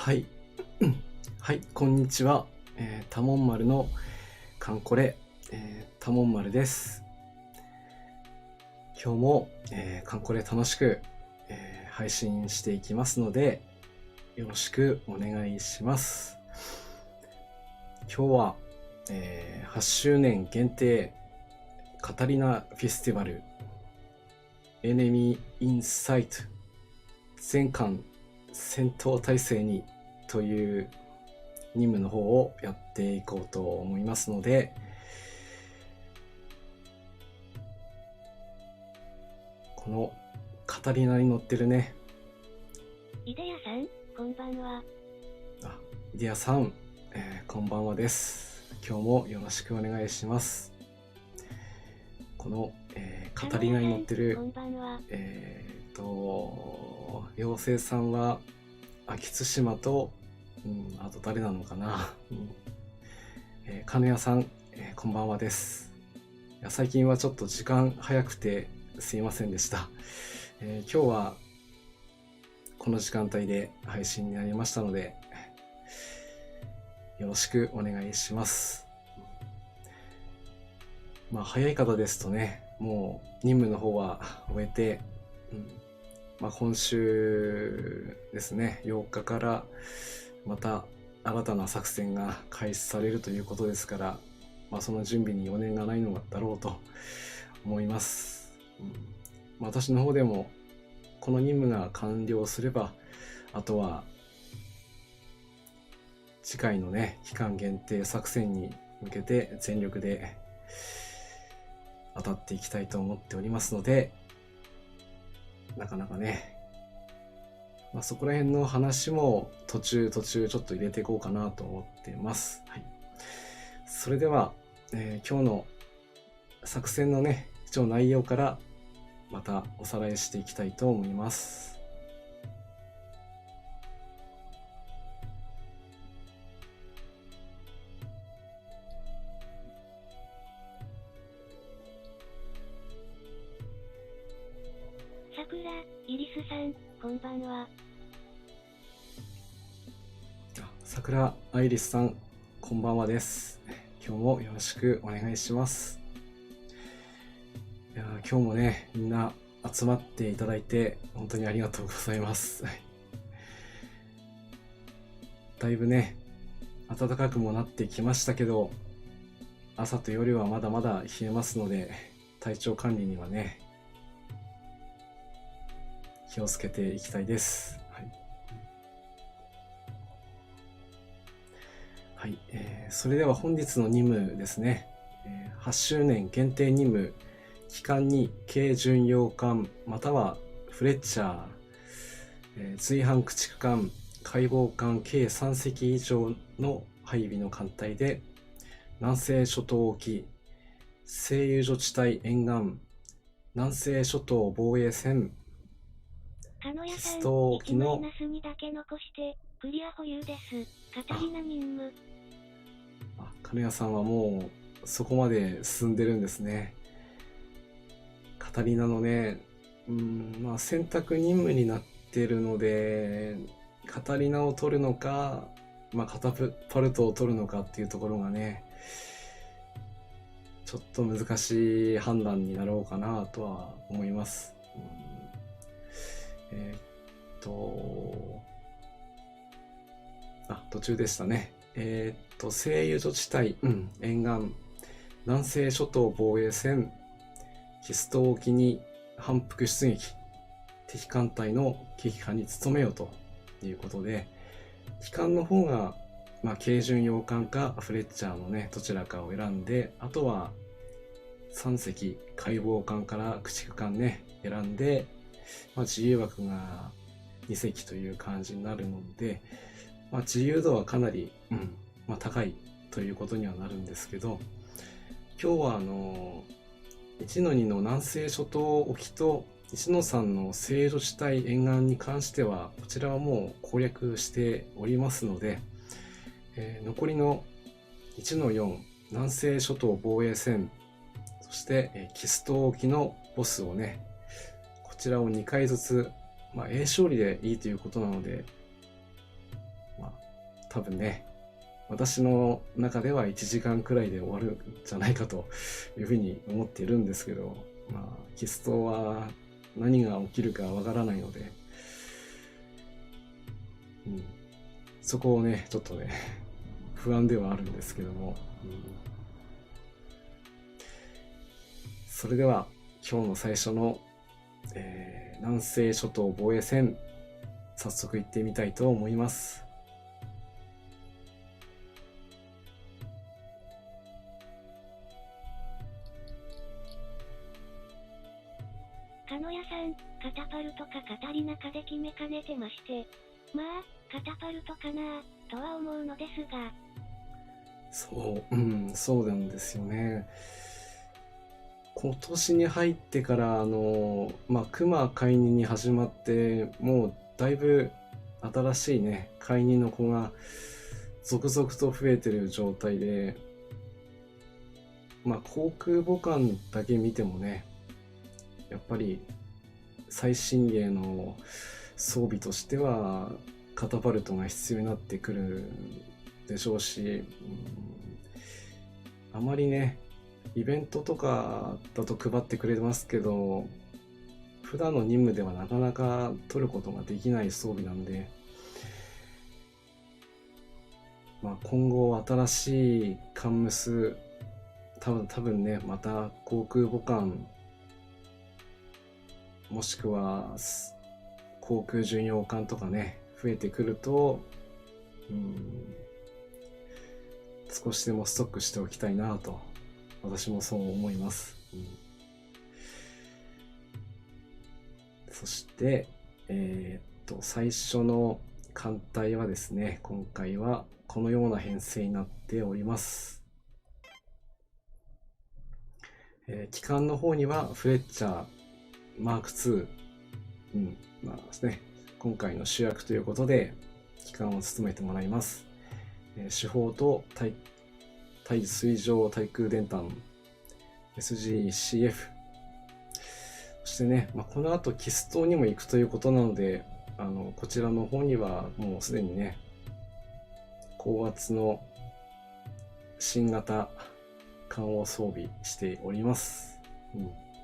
はい。はい、こんにちは。多聞丸のカンコレ、多聞丸です。今日も、カンコレ楽しく、配信していきますので、よろしくお願いします。今日は、8周年限定カタリナフェスティバルエネミーインサイト全館戦闘態勢にという任務の方をやっていこうと思いますので、このカタリナに乗ってるね、イデヤさん、こんばんは。イデヤさん、こんばんはです。今日もよろしくお願いします。この、カタリナに乗ってる、こんばんは。妖精さんは秋津島と、あと誰なのかな、金谷さん、こんばんはです。いや最近はちょっと時間早くてすいませんでした。今日はこの時間帯で配信になりましたので、よろしくお願いします。早い方ですとね、もう任務の方は終えて、今週ですね、8日からまた新たな作戦が開始されるということですから、その準備に余念がないのだろうと思います。私の方でもこの任務が完了すれば、あとは次回のね、期間限定作戦に向けて全力で当たっていきたいと思っておりますので、なかなかね、そこら辺の話も途中ちょっと入れていこうかなと思っています。はい。それでは、今日の作戦のね、一応内容からまたおさらいしていきたいと思います。さくら、イリスさん、こんばんは。桜アイリスさん、こんばんはです。今日もよろしくお願いします。いや今日もね、みんな集まっていただいて本当にありがとうございます。だいぶね、暖かくもなってきましたけど、朝と夜はまだまだ冷えますので、体調管理にはね、気をつけていきたいです。はい、それでは本日の任務ですね。8周年限定任務、期間に軽巡洋艦またはフレッチャー、随伴駆逐艦、解剖艦計3隻以上の配備の艦隊で、南西諸島沖、製油所地帯沿岸、南西諸島防衛線、キスト沖の1マイナス2だけ残して、クリア保有です。カタリナ任務。金谷さんはもうそこまで進んでるんですね。カタリナのね、選択任務になってるので、カタリナを取るのか、カタパルトを取るのかっていうところがね、ちょっと難しい判断になろうかなとは思います。途中でしたね。製油所地帯、沿岸、南西諸島防衛線、キスト沖に反復出撃、敵艦隊の撃破に努めようということで、機関の方が、軽巡洋艦かフレッチャーのね、どちらかを選んで、あとは3隻解剖艦から駆逐艦ね、選んで、自由枠が2隻という感じになるので、自由度はかなり、高いということにはなるんですけど、今日は1-2の南西諸島沖と1-3の製油所地帯沿岸に関しては、こちらはもう攻略しておりますので、残りの1-4南西諸島防衛線、そして、キスト沖のボスをね、こちらを2回ずつ、A 勝利でいいということなので、多分ね、私の中では1時間くらいで終わるんじゃないかというふうに思っているんですけど、まあ、キストは何が起きるかわからないので、そこをね、ちょっとね、不安ではあるんですけども、それでは今日の最初の、南西諸島防衛戦、早速行ってみたいと思います。カノヤさん、カタパルトかカタリナかで決めかねてまして、まあ、カタパルトかなとは思うのですが。そうなんですよね。今年に入ってから熊解任に始まって、もうだいぶ新しいね解任の子が続々と増えてる状態で、航空母艦だけ見てもね、やっぱり最新鋭の装備としてはカタパルトが必要になってくるでしょうし、あまりねイベントとかだと配ってくれますけど、普段の任務ではなかなか取ることができない装備なんで、今後新しいカンムス、多分ね、また航空母艦もしくは航空巡洋艦とかね増えてくると、少しでもストックしておきたいなと私もそう思います。そして最初の艦隊はですね、今回はこのような編成になっております。機関の方にはフレッチャーマーク2、ですね、今回の主役ということで機関を務めてもらいます。主砲と対水上対空電弾 SGCF、 そしてね、この後キス島にも行くということなので、こちらの方にはもうすでにね高圧の新型艦を装備しております。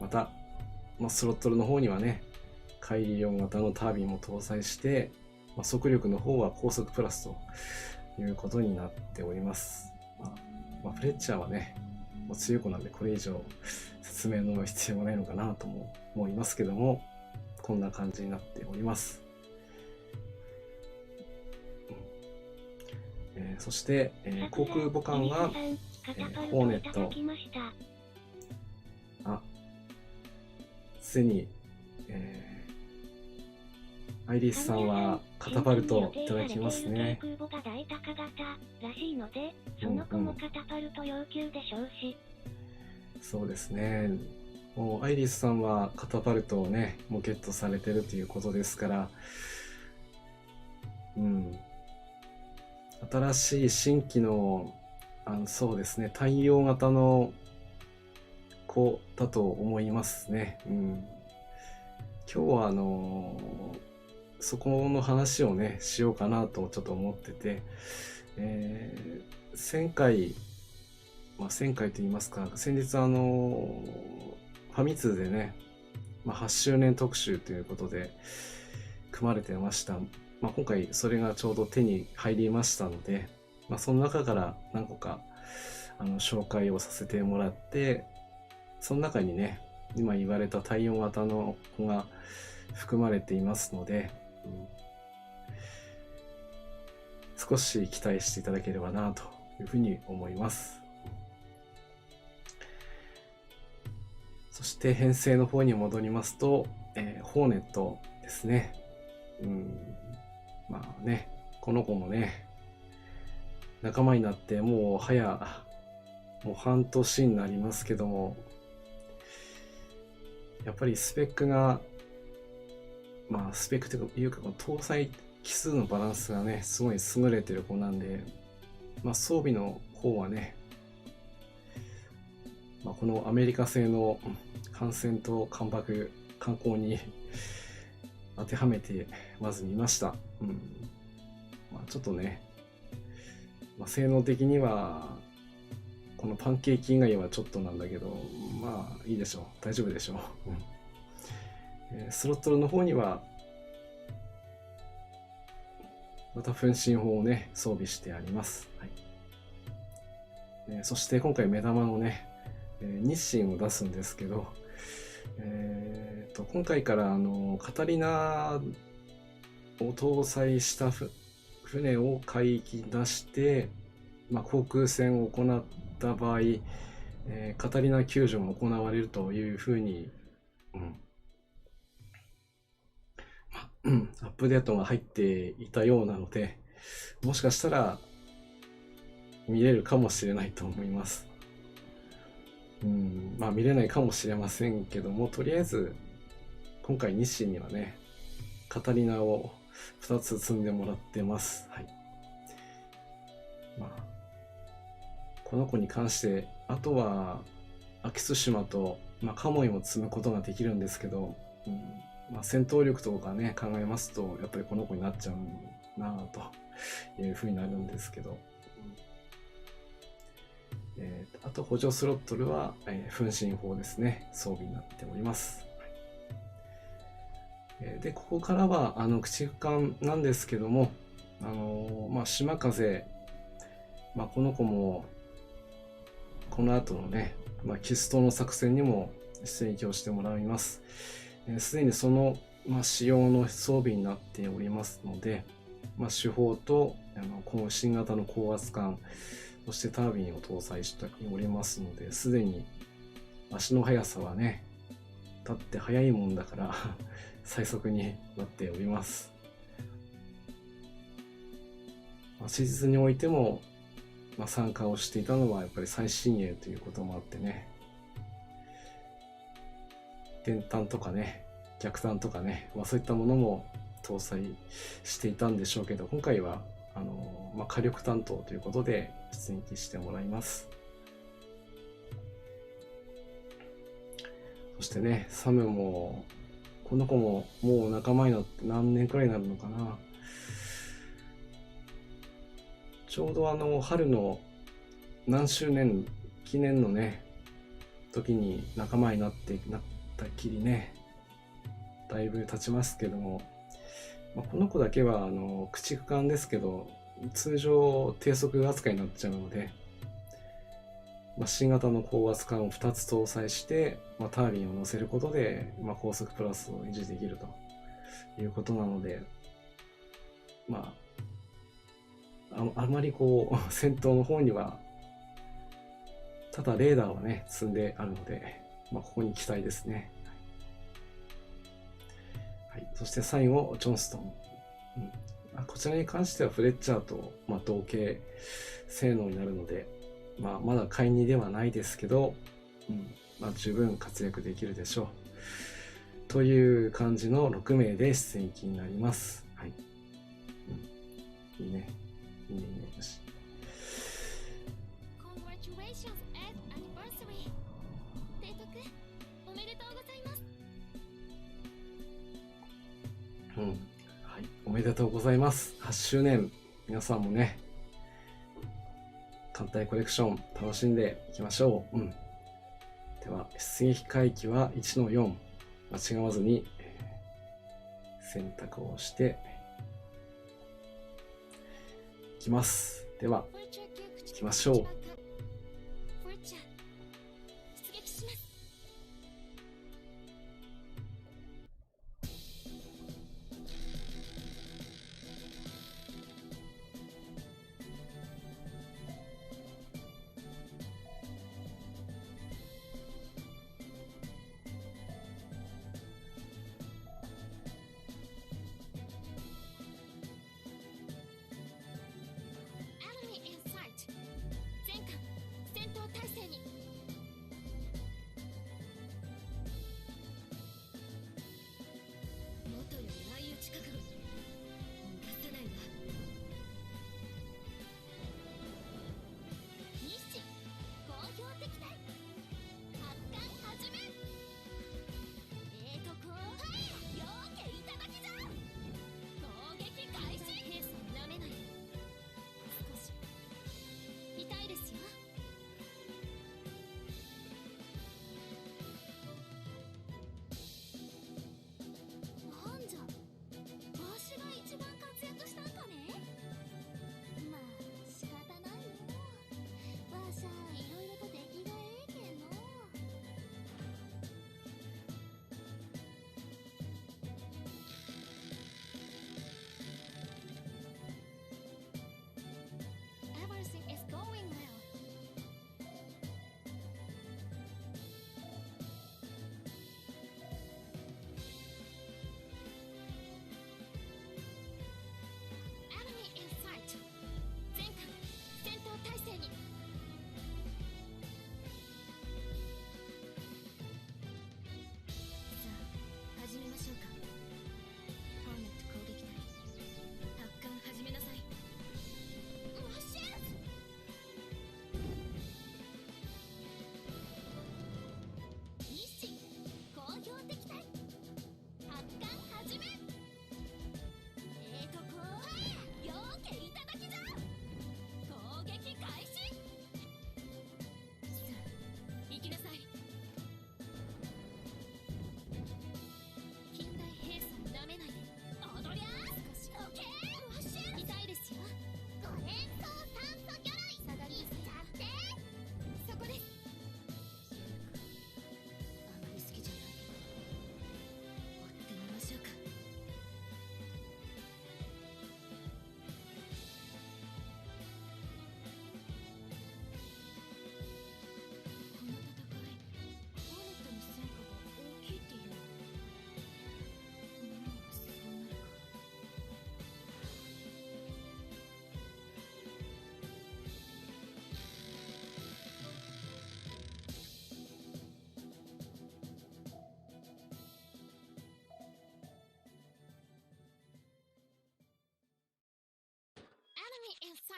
また、スロットルの方にはね改良型のタービンも搭載して、速力の方は高速プラスということになっております。フレッチャーはねもう強い子なんでこれ以上説明の必要はないのかなとも思いますけども、こんな感じになっております。そして、航空母艦は、ホーネット、すでに、アイリスさんはカタパルトいただきますね。そうですね。もうアイリスさんはカタパルトをねもうゲットされてるということですから、新しい新規のそうですね対応型の子だと思いますね。今日はそこの話をねしようかなとちょっと思ってて、1000回といいますか、先日ファミ通でね、8周年特集ということで組まれてました。今回それがちょうど手に入りましたので、その中から何個か紹介をさせてもらって、その中にね今言われた対応型の子が含まれていますので、少し期待していただければなというふうに思います。そして編成の方に戻りますと、ホーネットですね。この子もね仲間になってもう半年になりますけども、やっぱりスペックがスペックというか搭載機数のバランスがねすごい優れてる子なんで、装備の方はね、このアメリカ製の艦船と艦鋼に当てはめてまず見ました。ちょっとね性能的にはこのパンケーキ以外はちょっとなんだけど、まあいいでしょう、大丈夫でしょう。スロットルの方にはまた分身法をね装備してあります。はい。そして今回目玉のね、日清を出すんですけど、今回からカタリナを搭載した船を海域に出して、航空戦を行った場合、カタリナ救助も行われるというふうに、アップデートが入っていたようなので、もしかしたら見れるかもしれないと思います。見れないかもしれませんけども、とりあえず今回日清にはねカタリナを2つ積んでもらってます。はい。この子に関してあとは秋津島と、カモイも積むことができるんですけど、戦闘力とかね考えますとやっぱりこの子になっちゃうなというふうになるんですけど、あと補助スロットルは、分身法ですね、装備になっております。でここからは駆逐艦なんですけども、島風、この子もこの後のね、キストの作戦にも出撃をしてもらいます。すでにその、仕様の装備になっておりますので、主砲とこの新型の高圧艦、そしてタービンを搭載しておりますので、すでに足の速さはね、立って速いもんだから最速になっております。史実においても、参加をしていたのはやっぱり最新鋭ということもあってね、電炭とかね、逆炭とかね、そういったものも搭載していたんでしょうけど、今回は火力担当ということで出撃してもらいます。そしてね、サムもこの子ももう仲間になって何年くらいになるのかな。ちょうど春の何周年記念のね時に仲間になったきりね、だいぶ経ちますけども、この子だけは駆逐艦ですけど通常低速扱いになっちゃうので、新型の高圧艦を2つ搭載して、タービンを乗せることで、高速プラスを維持できるということなので、あまり戦闘の方にはただレーダーはね積んであるので、ここに期待ですね。はい、そして最後ジョンストン、こちらに関してはフレッチャーと、同型性能になるので、まだ買いにではないですけど、十分活躍できるでしょうという感じの6名で出撃になります。はい。いいね。いいね。よし。はい、おめでとうございます。8周年、皆さんもね、艦隊コレクション楽しんでいきましょう。では、出撃回帰は1の4、間違わずに選択をしていきます。では、行きましょう。前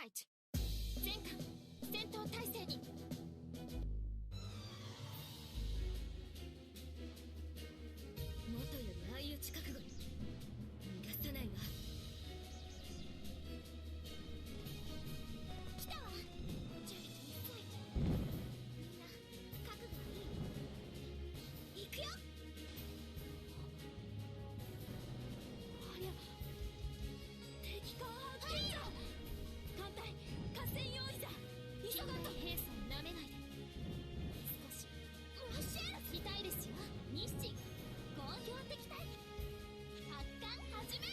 ライト。全艦戦闘態勢に。元より相打ち覚悟に。逃がさないわ。来たわ。準備について。みんな覚悟はいい？行くよ。ありゃ、敵艦発見だ。艦隊合戦用意だ。急がんと。兵さんなめないで。少しマシェル痛いですよ。日清工業的対決発艦始め。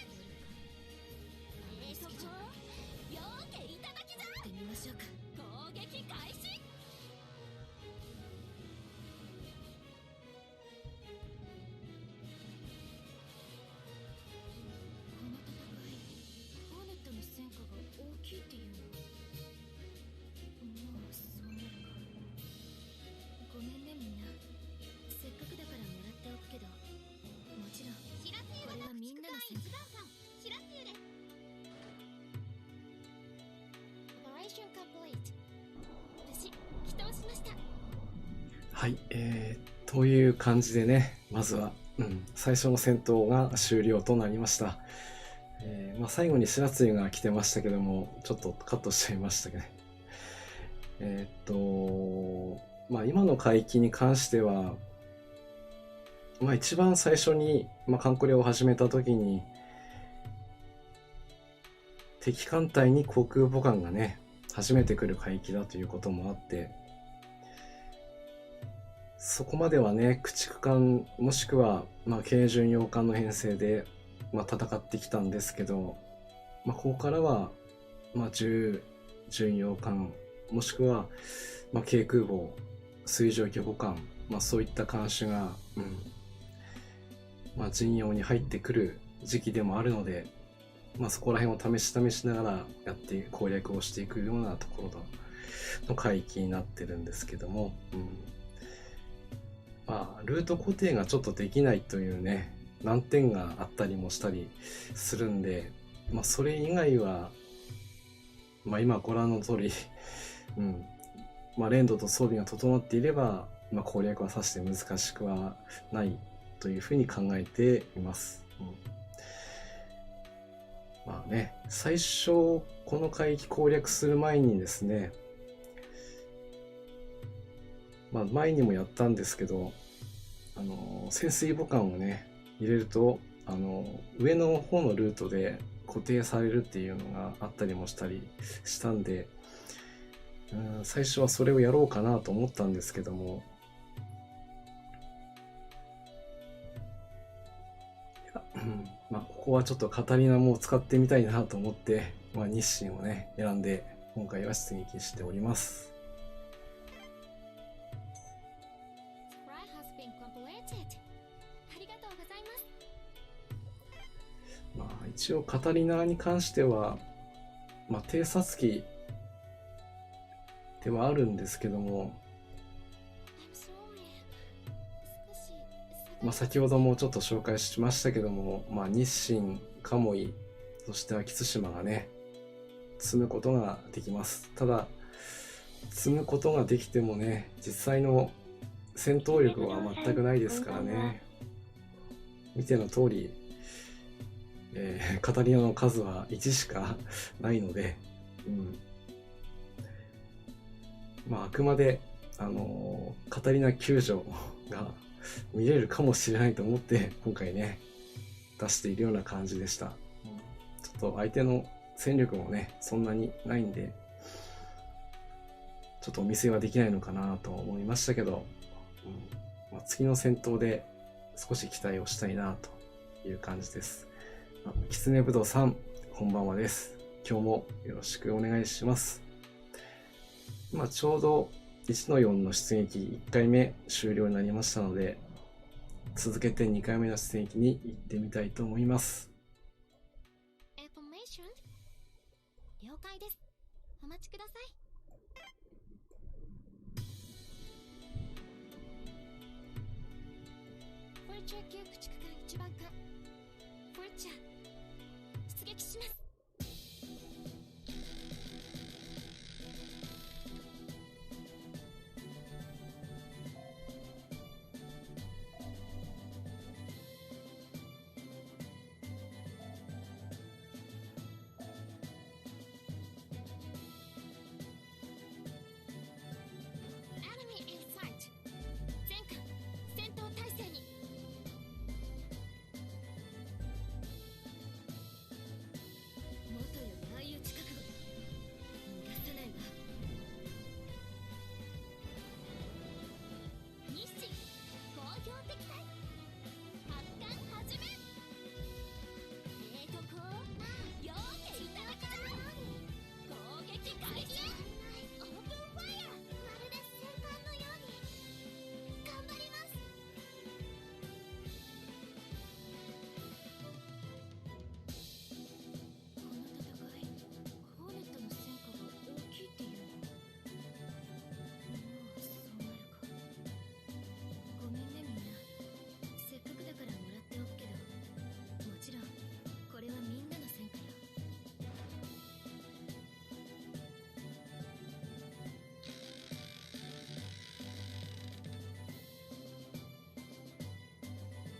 そこよーけいただきじゃ。行ってみましょうか。攻撃開始。この戦い、ホーネットの戦果が大きいっていうの。もうそうなるか。ごめんねみんな。せっかくだからもらっておくけど、もちろんこれはみんなの戦果。シラスユです。オペレーションコンプリート。無事起動しました。はい、という感じでね、まずは、最初の戦闘が終了となりました。最後に白露が来てましたけども、ちょっとカットしちゃいましたけど、今の海域に関しては、一番最初に、カンコレを始めた時に、敵艦隊に航空母艦がね、初めて来る海域だということもあって、そこまではね、駆逐艦もしくは、軽巡洋艦の編成で、戦ってきたんですけど、ここからは、重巡洋艦、もしくは、軽空母、水上魚母艦、そういった艦種が、陣容に入ってくる時期でもあるので、そこら辺を試しながらやって攻略をしていくようなところの海域になってるんですけども、ルート固定がちょっとできないというね、難点があったりもしたりするんで、それ以外は、今ご覧の通り、連動と装備が整っていれば、攻略はさして難しくはないというふうに考えています。最初、この海域攻略する前にですね、前にもやったんですけど、潜水母艦をね、入れると、上の方のルートで固定されるっていうのがあったりもしたりしたんで、最初はそれをやろうかなと思ったんですけども、ここはちょっとカタリナも使ってみたいなと思って、日清をね、選んで、今回は出撃しております。ありがとうございます。一応カタリナに関しては、偵察機ではあるんですけども、先ほどもちょっと紹介しましたけども、日清、鴨居、そして秋津島がね、積むことができます。ただ、積むことができてもね、実際の戦闘力は全くないですからね。見ての通り、カタリナの数は1しかないので、あくまで、カタリナ救助が見れるかもしれないと思って、今回ね、出しているような感じでした。ちょっと相手の戦力もね、そんなにないんで、ちょっとお見せはできないのかなと思いましたけど、次の戦闘で少し期待をしたいなという感じです。キツネブドウさん、こんばんはです。今日もよろしくお願いします。今ちょうど1の4の出撃1回目終了になりましたので、続けて2回目の出撃に行ってみたいと思います。了解です。お待ちください。フォルチャー級駆逐艦1番艦フォルチャー出撃します。撃開始。オープンファイヤー。まるで戦艦のように頑張ります。この戦い、ホーネットの戦果が大きいっていうの？もうそうなるか。ごめんねみんな。せっかくだからもらっておくけど、もちろんこれはみんなの戦果よ。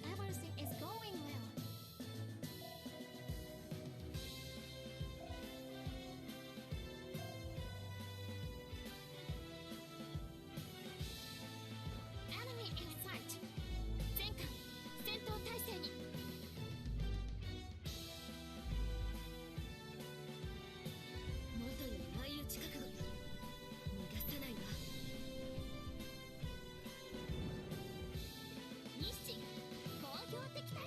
Everything is going well. Enemy in sight. 全艦戦闘態勢に。元より相打ち覚悟よ。逃がさないわ。日清工業敵対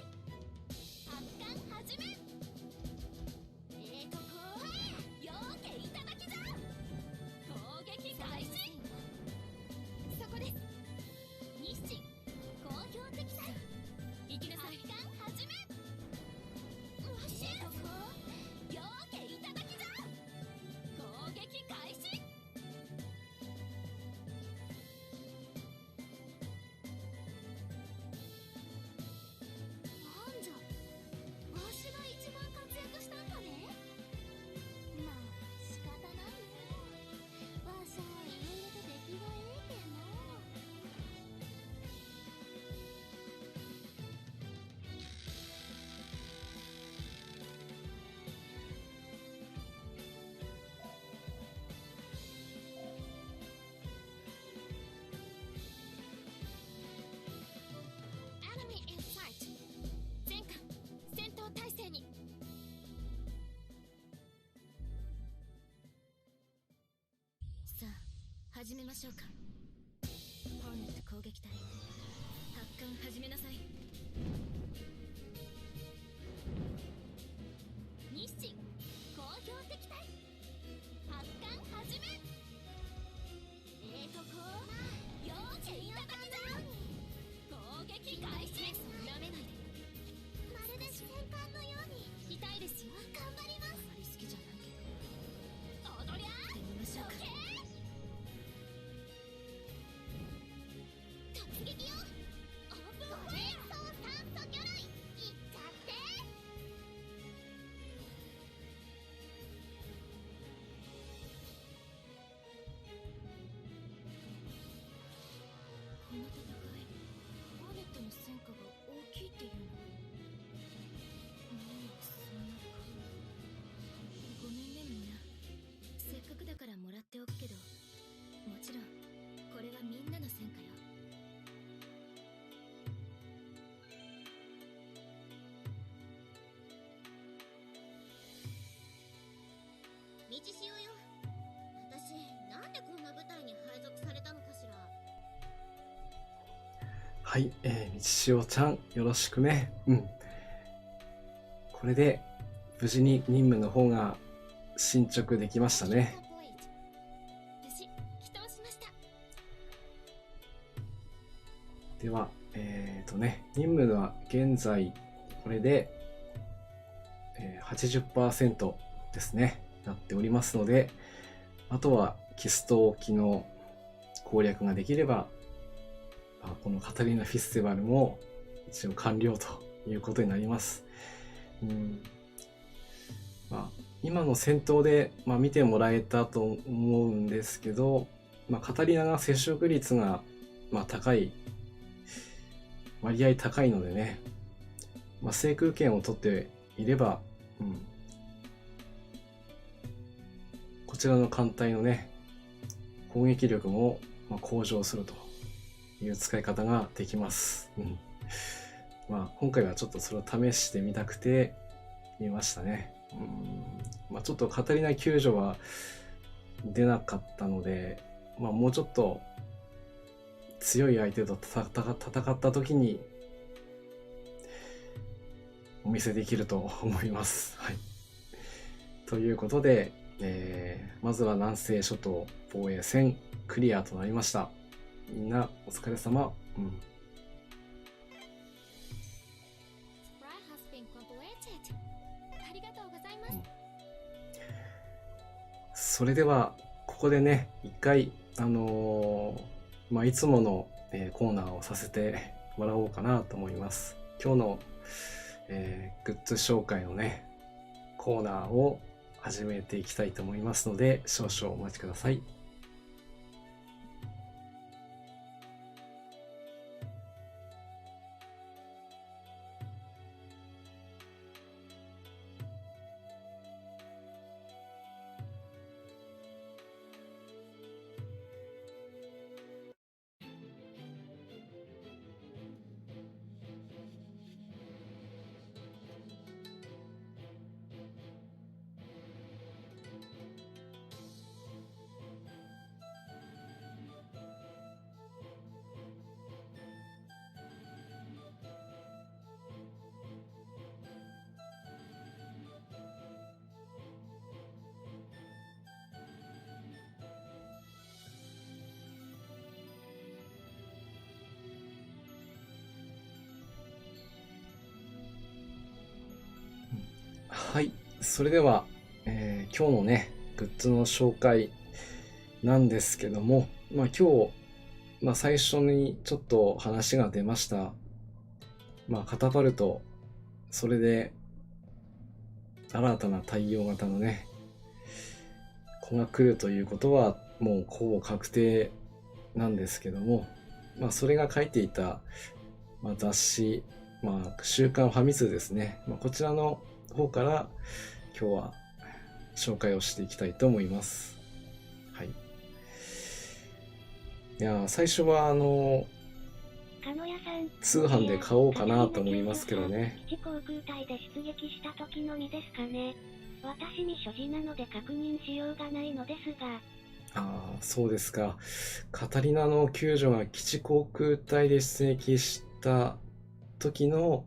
発艦始め。こうようけいただきじゃ。攻撃開始。そこです。日清工業敵対行きなさい。発艦始め。わしようけいただきじゃ。攻撃開始。なんじゃ、わしが一番活躍したんかね。まあ仕方ないね。わしはいろいろと出来がええけんな。Enemy in sight. 全艦戦闘態勢に。さあ始めましょうか。ホーネット攻撃隊発艦始めなさい。日清工業敵対発艦始め。こうようけいただきじゃ。攻撃開始。なめないで。まるで戦艦のように痛いですよ。頑張ります。あまり好きじゃないけど踊りゃーってみましょうか。突撃よ。オープンファイヤー。酸素魚雷いっちゃって。この戦い、ホーネットの戦果が大きいっていうの？もうそうなるか。ごめんねみんな。せっかくだからもらっておくけど、もちろんこれはみんなの戦果よ。道しおよ。私なんでこんな部隊に配属されたのかしら。はい、みちしおちゃん、よろしくね。これで、無事に任務の方が進捗できましたね。無事帰投しました。では、任務は現在、これで、80% ですね、なっておりますので、あとはキスト沖の攻略ができれば、このカタリーナフィスティバルも一応完了ということになります。今の戦闘で、見てもらえたと思うんですけど、カタリナが接触率が、高い、割合高いのでね、制空権を取っていれば、こちらの艦隊のね、攻撃力も向上するという使い方ができます。今回はちょっとそれを試してみたくて見ましたね。ちょっとカタリナ救助は出なかったので、もうちょっと強い相手と戦った時にお見せできると思います。はい。ということで、まずは南西諸島防衛戦クリアとなりました。みんなお疲れ様。ありがとうございます。それではここでね、一回いつもの、コーナーをさせてもらおうかなと思います。今日の、グッズ紹介のねコーナーを始めていきたいと思いますので、少々お待ちください。はい、それでは、今日のねグッズの紹介なんですけども、今日、最初にちょっと話が出ました、カタパルト、それで新たな太陽型のね子が来るということはもうほぼ確定なんですけども、それが書いていた、雑誌、週刊ファミ通ですね、こちらの方から今日は紹介をしていきたいと思います。はい。いや、最初は通販で買おうかなと思いますけどね。基地航空隊で出撃した時のみですかね。私に所持なので確認しようがないのですが。そうですか。カタリナの救助が基地航空隊で出撃した時の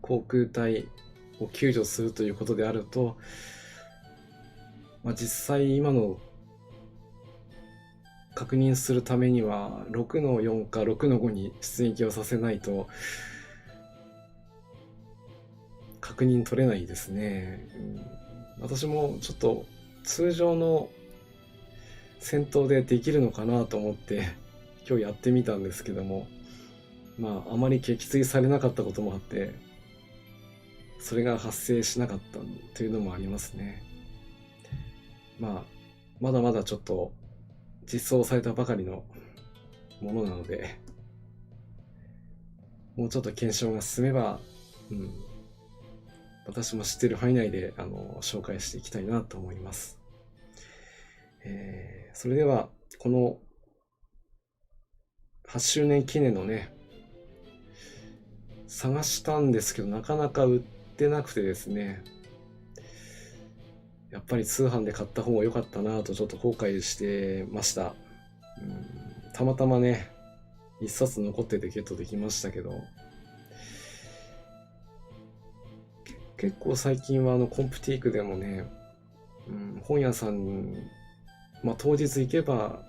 航空隊を救助するということであると、実際今の確認するためには6の4か6の5に出撃をさせないと確認取れないですね。私もちょっと通常の戦闘でできるのかなと思って今日やってみたんですけども、あまり撃墜されなかったこともあって、それが発生しなかったというのもありますね。まだまだちょっと実装されたばかりのものなので、もうちょっと検証が進めば、私も知っている範囲内で紹介していきたいなと思います。それではこの8周年記念のね、探したんですけどなかなか売ってなくてですね、やっぱり通販で買った方が良かったなとちょっと後悔してました。たまたまね一冊残っててゲットできましたけど、結構最近はコンプティークでもね、本屋さん、当日行けば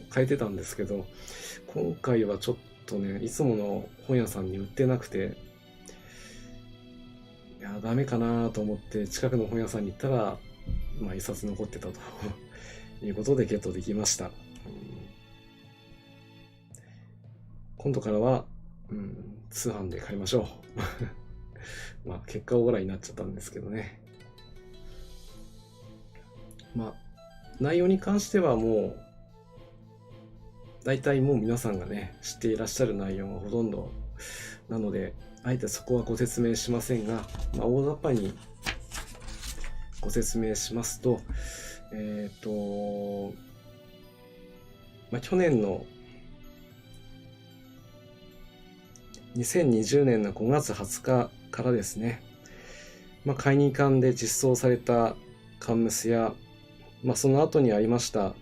買えてたんですけど、今回はちょっとねいつもの本屋さんに売ってなくて、いやダメかなと思って近くの本屋さんに行ったら、一冊残ってたということでゲットできました。今度からは、通販で買いましょう結果オーライになっちゃったんですけどね。内容に関してはもう大体もう皆さんがね知っていらっしゃる内容がほとんどなので、あえてそこはご説明しませんが、大雑把にご説明しますと、去年の2020年の5月20日からですね、海2艦で実装されたカンムスや、その後にありました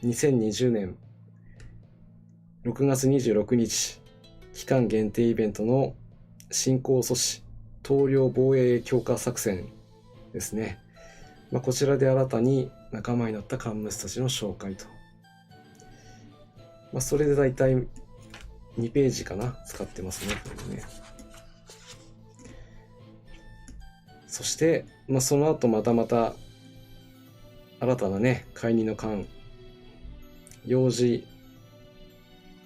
2020年6月26日期間限定イベントの侵攻阻止統領防衛強化作戦ですね。こちらで新たに仲間になったカンムスたちの紹介と。それでだいたい2ページかな、使ってますね、これね。そして、その後また新たなね、解任の巻、幼児、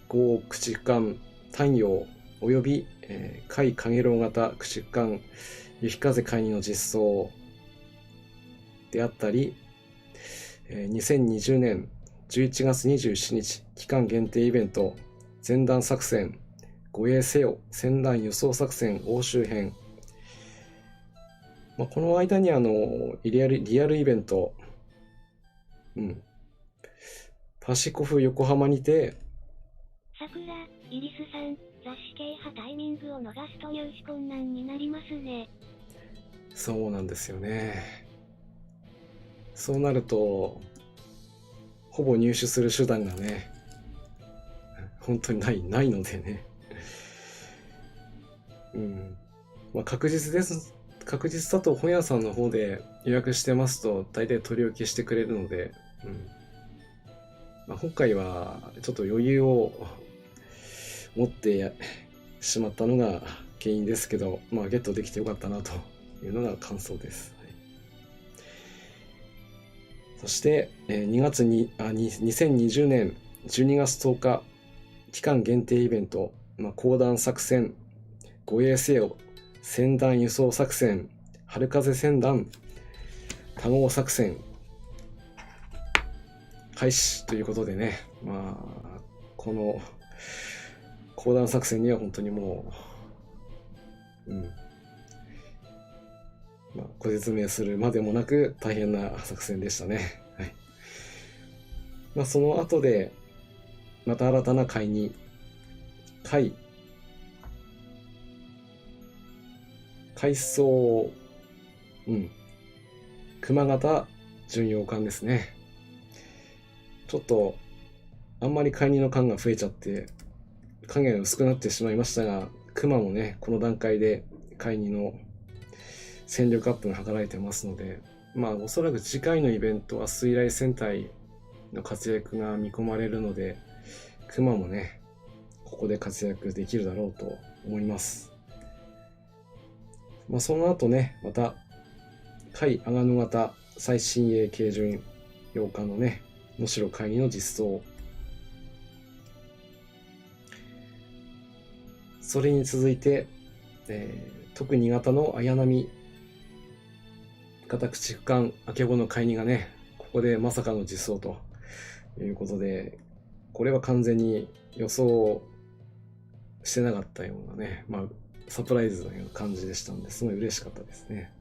合駆逐艦、太陽、および、海影楼型駆逐艦、雪風解任の実装であったり、2020年11月27日、期間限定イベント、前段作戦、護衛せよ、戦乱輸送作戦、欧州編。この間にリアルイベント、パシコフ横浜にて、桜、イリスさん、雑誌系派タイミングを逃すと入手困難になりますね。そうなんですよね。そうなると、ほぼ入手する手段がね、本当にないのでね。確実だと本屋さんの方で予約してますと大体取り置きしてくれるので、今回はちょっと余裕を持ってしまったのが原因ですけど、ゲットできてよかったなというのが感想です。そして2020年12月10日期間限定イベント、講談作戦、護衛せよ、戦団輸送作戦、春風戦団、多号作戦、開始ということでね、この講談作戦には本当にもう、ご説明するまでもなく大変な作戦でしたね。その後で、また新たな会に、海藻、熊形巡洋艦ですね。ちょっと、あんまり解任の艦が増えちゃって、影が薄くなってしまいましたが、熊もね、この段階で解任の戦力アップが図られてますので、おそらく次回のイベントは水雷戦隊の活躍が見込まれるので、熊もね、ここで活躍できるだろうと思います。その後ね、また、海阿賀野型最新鋭軽巡洋艦のね、能代海の実装。それに続いて、特に型の綾波型駆逐艦明子の海2がね、ここでまさかの実装ということで、これは完全に予想してなかったようなね、サプライズのような感じでしたので、すごい嬉しかったですね。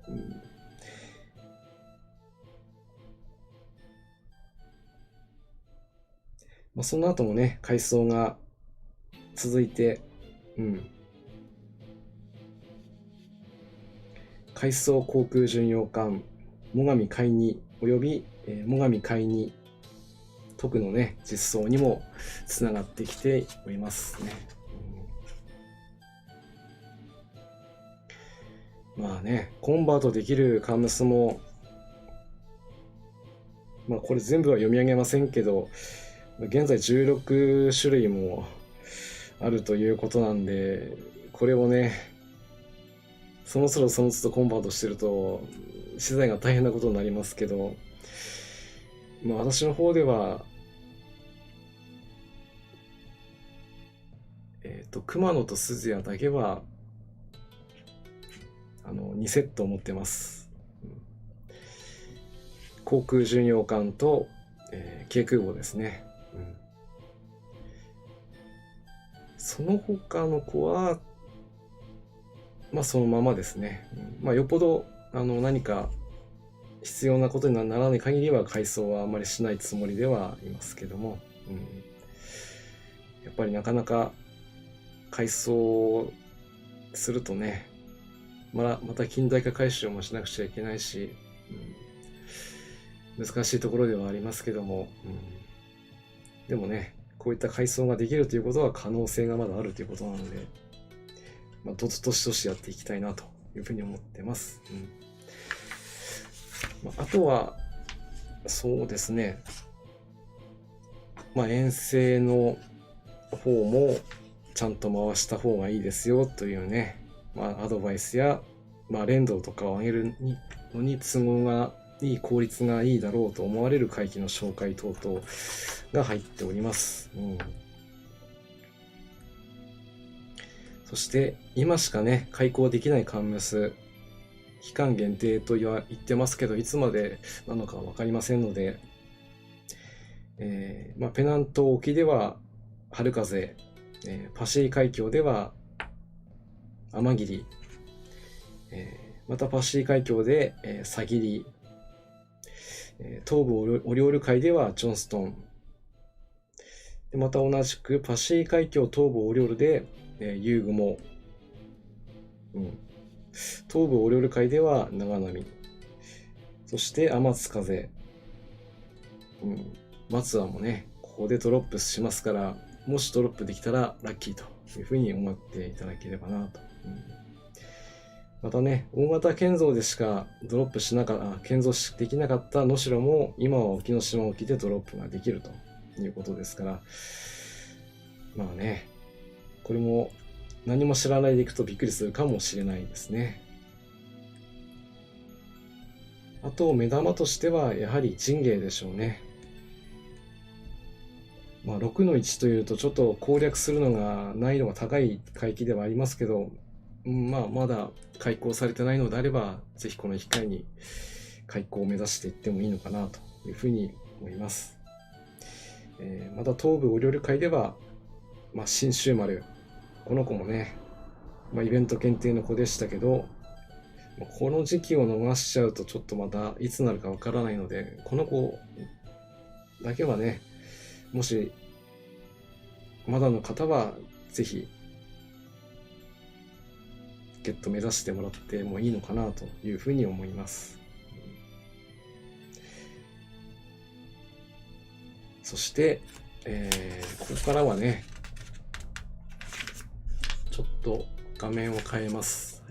その後もね、改装が続いて、海藻航空巡洋艦最上海2および最上海2特のね実装にもつながってきておりますね。コンバートできるカムスもこれ全部は読み上げませんけど、現在16種類もあるということなんで、これをねその都度コンバートしてると資材が大変なことになりますけど、私の方では熊野と鈴谷だけは2セット持ってます。航空巡洋艦と、軽空母ですね。その他の子はそのままですね。よっぽど何か必要なことにならない限りは改装はあんまりしないつもりではいますけども、やっぱりなかなか改装するとね、また近代化改修もしなくちゃいけないし、難しいところではありますけども、でもね、こういった改装ができるということは可能性がまだあるということなので、どしどしやっていきたいなというふうに思ってます。あとはそうですね。遠征の方もちゃんと回した方がいいですよというね、アドバイスや、連動とかを上げるのに都合がいい、効率がいいだろうと思われる回帰の紹介等々が入っております。そして今しかね開講できないカンムス、期間限定と言ってますけど、いつまでなのか分かりませんので、ペナント沖では春風、パシー海峡では天霧、またパシー海峡で、サギリ、東部オリオール海ではジョンストン、でまた同じくパシー海峡東部オリオールで、ユーグモ、東部オリオール海では長波、そして天津風、松葉もねここでドロップしますから、もしドロップできたらラッキーというふうに思っていただければなと。またね、大型建造でしかドロップ建造できなかった能代も今は沖ノ島沖でドロップができるということですから、これも何も知らないでいくとびっくりするかもしれないですね。あと目玉としてはやはり陣形でしょうね。6の1というとちょっと攻略するのが難易度が高い海域ではありますけど、まだ開港されてないのであれば、ぜひこの機会に開港を目指していってもいいのかなというふうに思います。また東部オリオール海では、新州丸、この子もね、イベント検定の子でしたけど、この時期を逃しちゃうとちょっとまたいつなるかわからないので、この子だけはね、もしまだの方はぜひゲット目指してもらってもいいのかなというふうに思います。そして、ここからはねちょっと画面を変えます。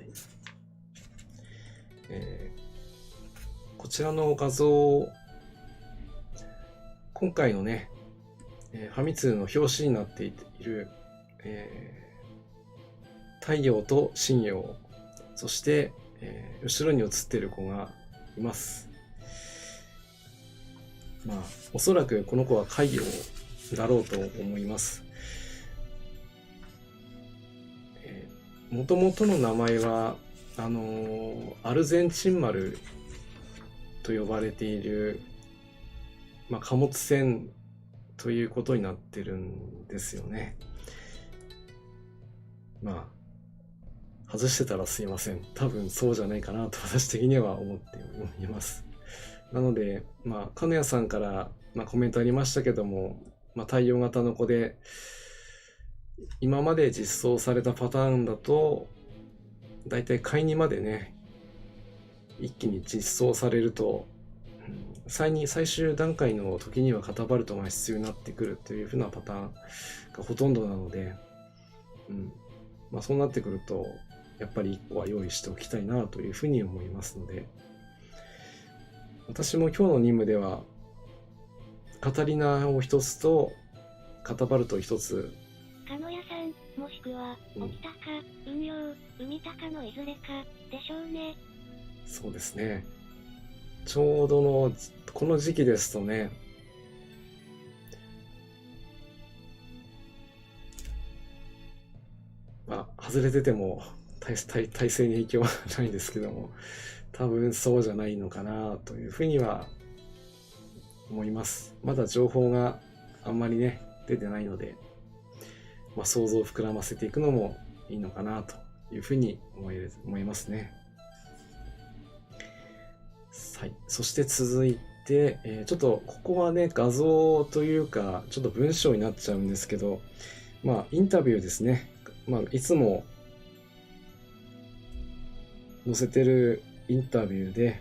こちらの画像、今回のねファミ通の表紙になっている、太陽と新陽、そして、後ろに写っている子がいます。おそらくこの子は海陽だろうと思います。もともとの名前はアルゼンチン丸と呼ばれている、貨物船ということになってるんですよね。外してたらすいません。多分そうじゃないかなと私的には思っています。なので、金谷さんから、コメントありましたけども、太陽型の子で、今まで実装されたパターンだと、だいたい海2までね、一気に実装されると、最終段階の時にはカタパルトが必要になってくるというふうなパターンがほとんどなので、そうなってくるとやっぱり1個は用意しておきたいなというふうに思いますので、私も今日の任務ではカタリナを1つとカタパルトを1つ、鹿野屋さんもしくは沖高、運用、海高のいずれかでしょうね。そうですね。ちょうどのこの時期ですとね、外れてても体制に影響はないんですけども、多分そうじゃないのかなというふうには思います。まだ情報があんまりね出てないので、想像を膨らませていくのもいいのかなというふうに思いますね。はい、そして続いて、ちょっとここはね画像というかちょっと文章になっちゃうんですけど、インタビューですね。いつも載せてるインタビューで、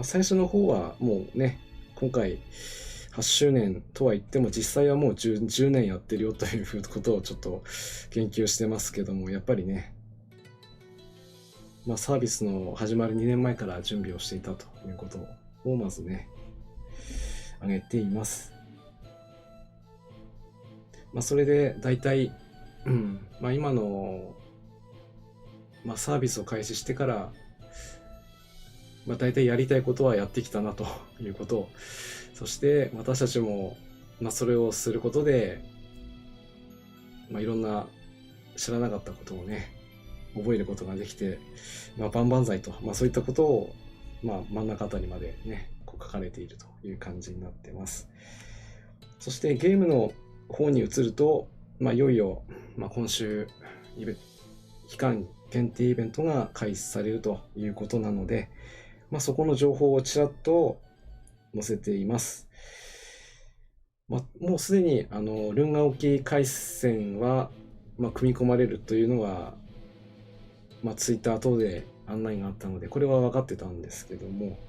最初の方はもうね、今回8周年とは言っても実際はもう 10年やってるよということをちょっと研究してますけども、やっぱりねサービスの始まる2年前から準備をしていたということをまずね、挙げています。それで大体、今の、サービスを開始してから、大体やりたいことはやってきたなということを、そして私たちも、それをすることで、いろんな知らなかったことをね、覚えることができて、万々歳と、そういったことを、真ん中あたりまでね、書かれているという感じになってます。そしてゲームの方に移ると、いよいよ、今週、期間限定イベントが開始されるということなので、そこの情報をちらっと載せています。もうすでにルンガ沖回線は、組み込まれるというのは、ツイッター等で案内があったので、これは分かってたんですけども、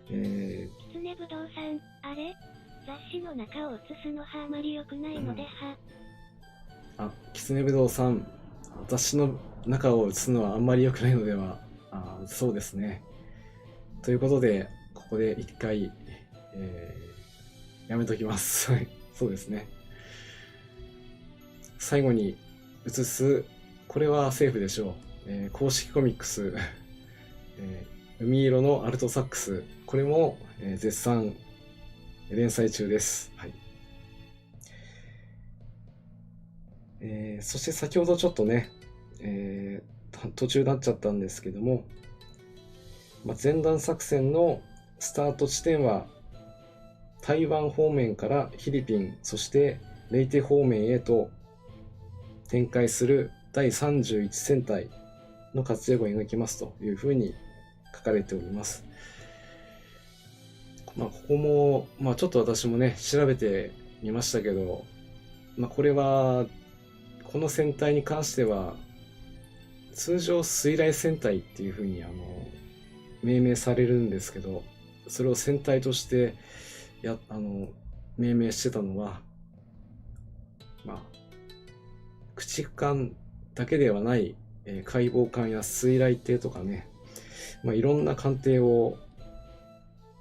きつねぶどうさん、あれ雑誌の中を写すのはあまり良くないのでは。きつねぶどうさん、私の中を写すのはあんまり良くないのでは。そうですね。ということで、ここで一回、やめときます。そうですね。最後に写す、これはセーフでしょう。公式コミックス、海色のアルトサックス、これも、絶賛連載中です。はい。そして先ほどちょっとね、途中になっちゃったんですけども、前段作戦のスタート地点は台湾方面からフィリピン、そしてレイテ方面へと展開する第31戦隊の活躍を描きますというふうに書かれております。ここも、ちょっと私もね、調べてみましたけど、これは、この戦隊に関しては、通常水雷戦隊っていうふうに命名されるんですけど、それを戦隊として命名してたのは、駆逐艦だけではない、解剖艦や水雷艇とかね、いろんな艦艇を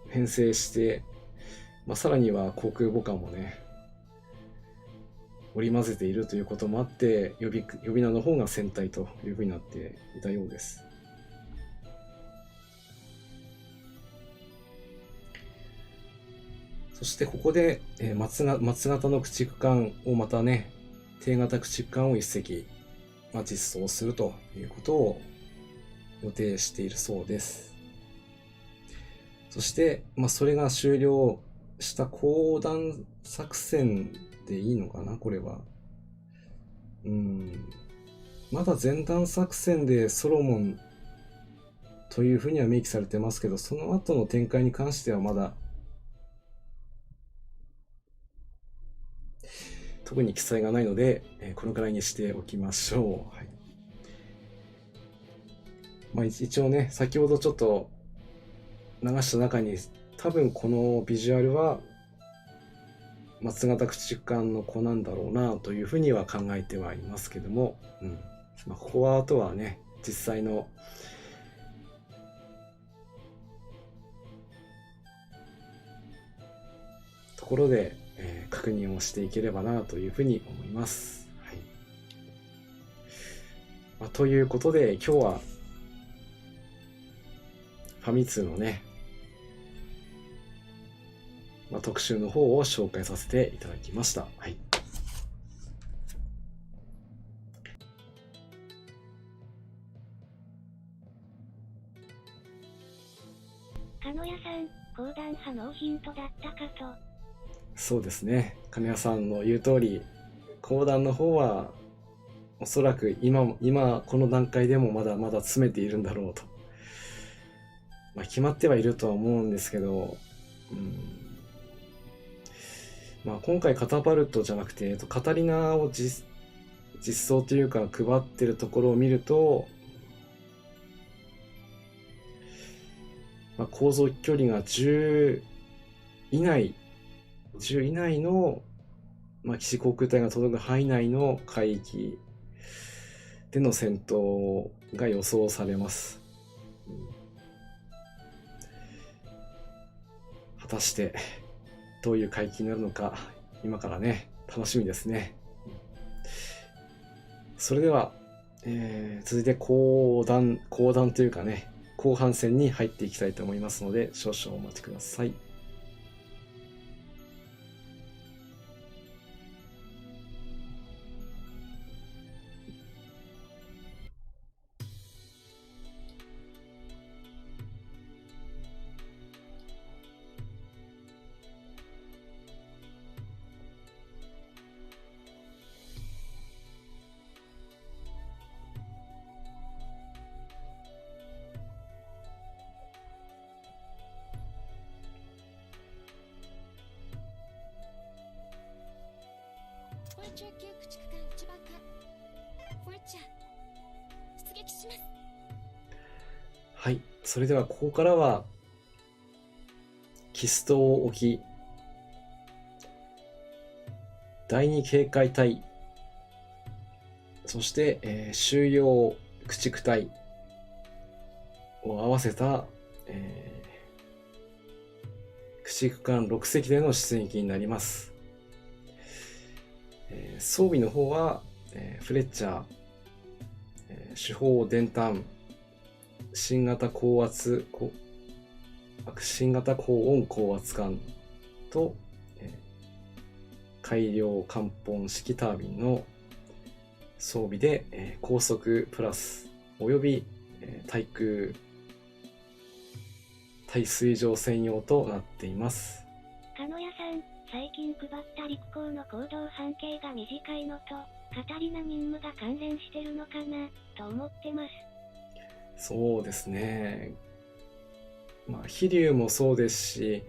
編成して、さらには航空母艦もね、織り交ぜているということもあって、呼び名の方が戦隊というふうになっていたようです。そしてここで、松型の駆逐艦をまたね、低型駆逐艦を一隻、実装するということを予定しているそうです。そして、それが終了した降弾作戦でいいのかな、これは。まだ前段作戦でソロモンというふうには明記されてますけど、その後の展開に関してはまだ特に記載がないので、このくらいにしておきましょう。はい。一応ね、先ほどちょっと流した中に、多分このビジュアルは松型駆逐艦の子なんだろうなというふうには考えてはいますけども、ここはあとはね、実際のところで、確認をしていければなというふうに思います。はい。ということで今日はファミ通のね、特集の方を紹介させていただきました。はい。鹿野屋さん、講談派ノーヒントだったかと。そうですね。金谷さんの言う通り、講談の方はおそらく今この段階でもまだまだ詰めているんだろうと。決まってはいるとは思うんですけど、今回カタパルトじゃなくて、カタリナを実装というか配ってるところを見ると、航続距離が10以内の、基地航空隊が届く範囲内の海域での戦闘が予想されます。果たしてどういう回帰になるのか、今からね、楽しみですね。それでは、続いて後段というかね、後半戦に入っていきたいと思いますので、少々お待ちください。フォルチャー級駆逐艦一番艦フォルチャー出撃します。はい、それではここからはキス島沖第二警戒隊、そして、収容駆逐隊を合わせた、駆逐艦6隻での出撃になります。装備の方は、フレッチャー、主砲電炭、新型高温高圧艦と、改良艦本式タービンの装備で、高速プラスおよび、対空対水上専用となっています。鹿野屋さん、最近配った陸港の行動半径が短いのと、カタリナ任務が関連してるのかな、と思ってます。そうですね。まあ、飛竜もそうですし、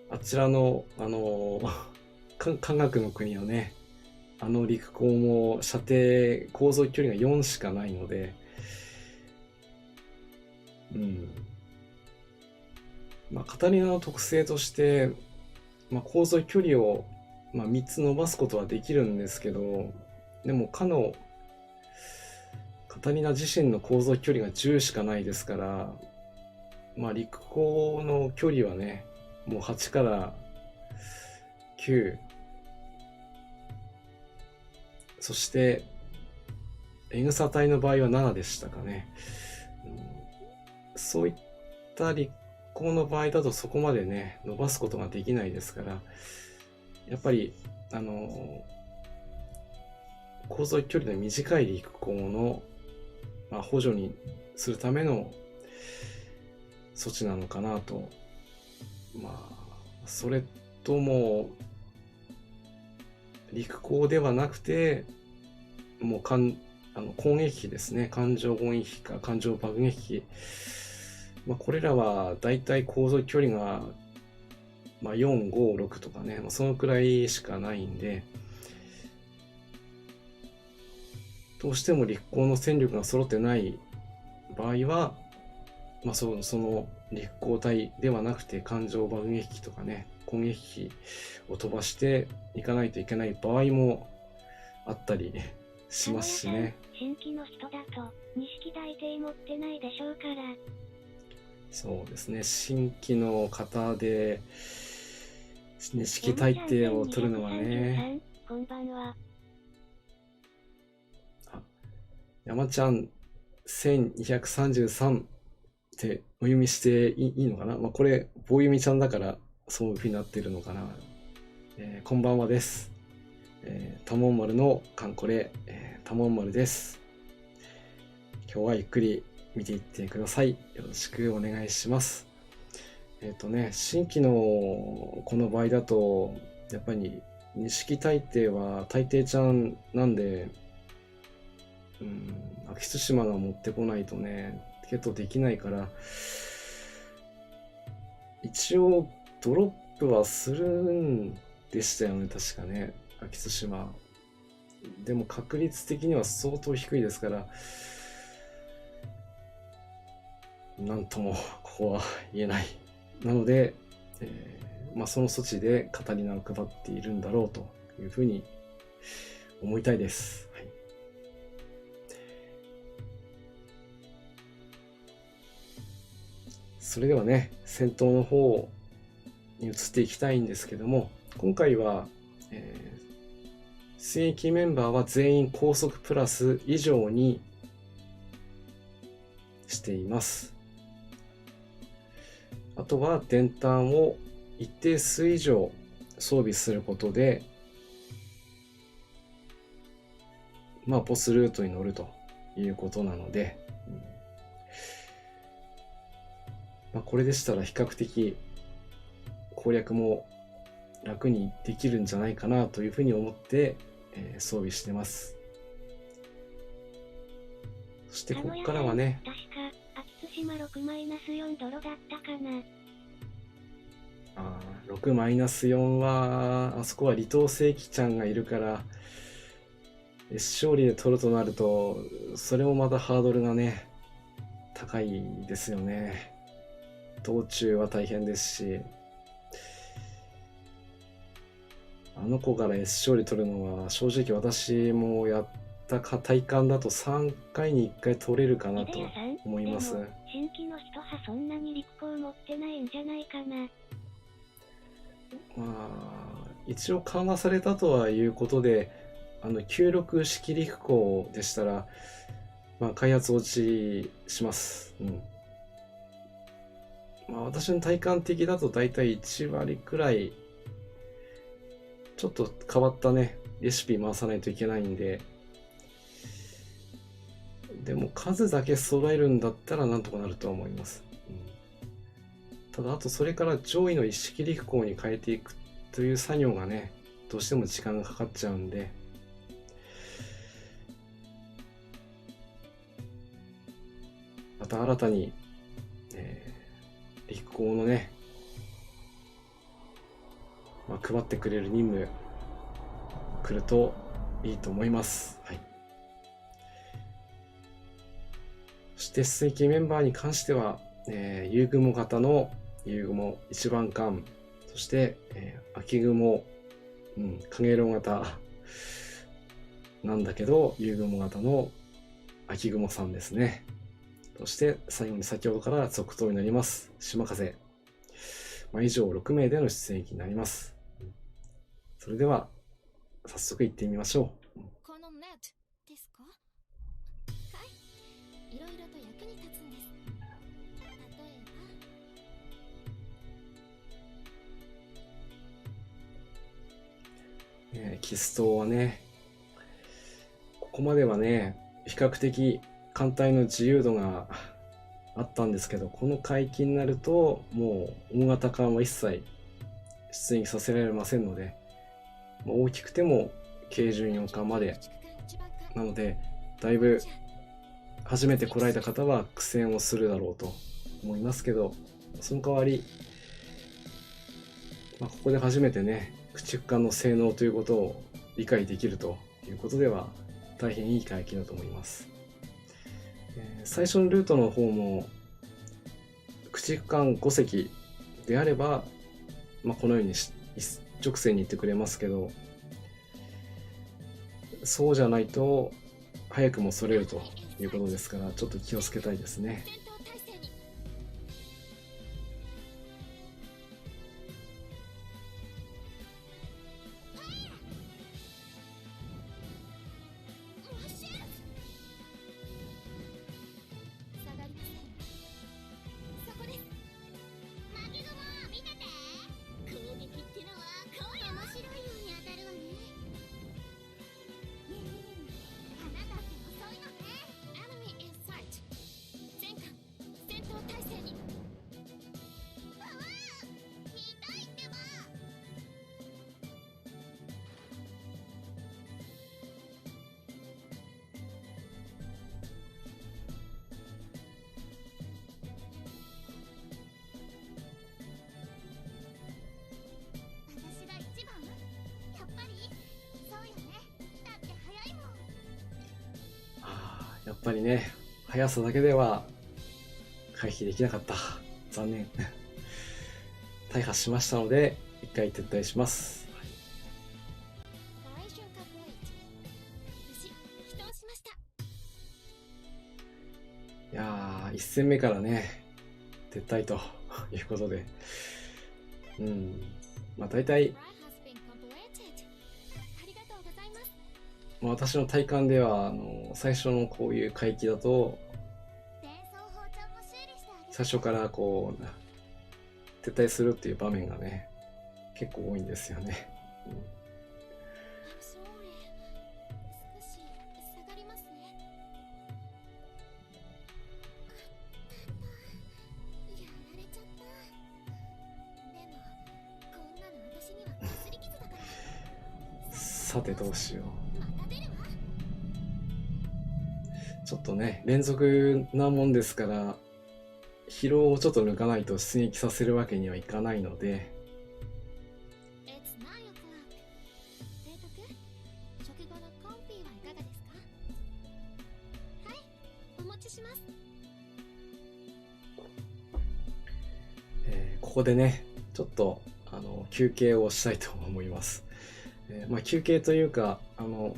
あちらの、科学の国のね、陸港も射程、航続距離が4しかないので、まあ、カタリナの特性として、まあ、航続距離を、まあ、3つ伸ばすことはできるんですけど、でもカタリナ自身の航続距離が10しかないですから、まあ、陸港の距離はね、もう8から9、そしてエグサ隊の場合は7でしたかね。そういった陸港の場合だとそこまでね伸ばすことができないですから、やっぱり航続距離の短い陸港の、まあ、補助にするための措置なのかなと。まあそれとも陸港ではなくてもう攻撃機ですね、艦上攻撃機か艦上爆撃機、まあ、これらはだいたい航続距離が、まあ、4、5、6とかね、まあ、そのくらいしかないんで、どうしても陸港の戦力が揃ってない場合は、まあ、その陸港隊ではなくて艦上爆撃機とかね、攻撃機を飛ばしていかないといけない場合もあったりしますしね。新規の人だと錦大帝持ってないでしょうから。そうですね、新規の方で錦大帝を取るのはね。こんばんは。山ちゃん1233ってお読みしていいのかな。まあ、これ棒読みちゃんだからそういう風になってるのかな。こんばんはです。多聞丸のカンコレ、多聞丸です。今日はゆっくり見ていってください。よろしくお願いします。新規のこの場合だとやっぱり錦大帝は大帝ちゃんなんで、秋津島が持ってこないとねゲットできないから、一応ドロップはするんでしたよね、確かね、秋津島。でも確率的には相当低いですから、なんともここは言えない。なので、まあ、その措置でカタリナを配っているんだろうというふうに思いたいです。はい、それではね、戦闘の方に移っていきたいんですけども、今回は、出役メンバーは全員高速プラス以上にしています。あとは電炭を一定数以上装備することで、ボスルートに乗るということなので、これでしたら比較的攻略も楽にできるんじゃないかなというふうに思って、装備してます。そしてここからはね、確か秋津島6-4泥だったかな。6-4はあそこは離島聖騎ちゃんがいるから、勝利で取るとなるとそれもまたハードルがね高いですよね。道中は大変ですし、あの子から S 勝利取るのは正直私もやった体感だと3回に1回取れるかなと思います。新規の人はそんなに陸港持ってないんじゃないかな。一応緩和されたとはいうことで、96式陸港でしたら、開発落ちします。私の体感的だとだいたい1割くらいちょっと変わったねレシピ回さないといけないんで、でも数だけ揃えるんだったらなんとかなるとは思います。ただあとそれから上位の一式陸港に変えていくという作業がねどうしても時間がかかっちゃうんで、また新たに、陸港のね、配ってくれる任務来るといいと思います。そして出席メンバーに関しては、夕雲型の夕雲一番艦、そして、秋雲、影色型なんだけど夕雲型の秋雲さんですね。そして最後に先ほどから続投になります島風、以上6名での出撃になります。それでは早速行ってみましょう。このネットですか？はい、いろいろと役に立つんです。例えばキス島はね、ここまではね比較的艦隊の自由度があったんですけど、この海域になるともう大型艦は一切出撃させられませんので、大きくても軽巡洋艦までなので、だいぶ初めて来られた方は苦戦をするだろうと思いますけど、その代わり、ここで初めてね駆逐艦の性能ということを理解できるということでは大変いい海域だと思います。最初のルートの方も駆逐艦5隻であれば、このように一直線に行ってくれますけど、そうじゃないと早くもそれるということですから、ちょっと気をつけたいですね。やっぱりね、速さだけでは回避できなかった。残念。大破しましたので、一回撤退します。いやー、1戦目からね、撤退ということで。まあ大体、私の体感では、最初のこういう回帰だと、最初からこう、撤退するっていう場面がね、結構多いんですよね。さてどうしよう。ちょっとね、連続なもんですから、疲労をちょっと抜かないと出撃させるわけにはいかないので、ここでね、ちょっと休憩をしたいと思います。まあ休憩というか、今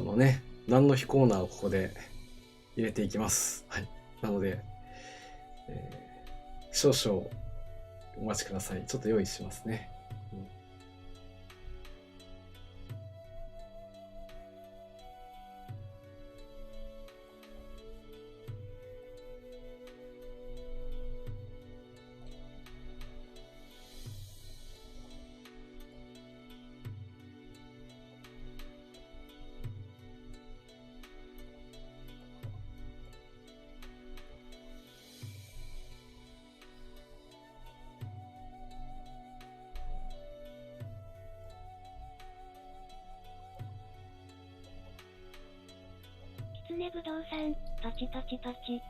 日のね、何の日コーナーをここで入れていきます。はい。なので、少々お待ちください。ちょっと用意しますね。きつねぶどうさん、パチパチパチ。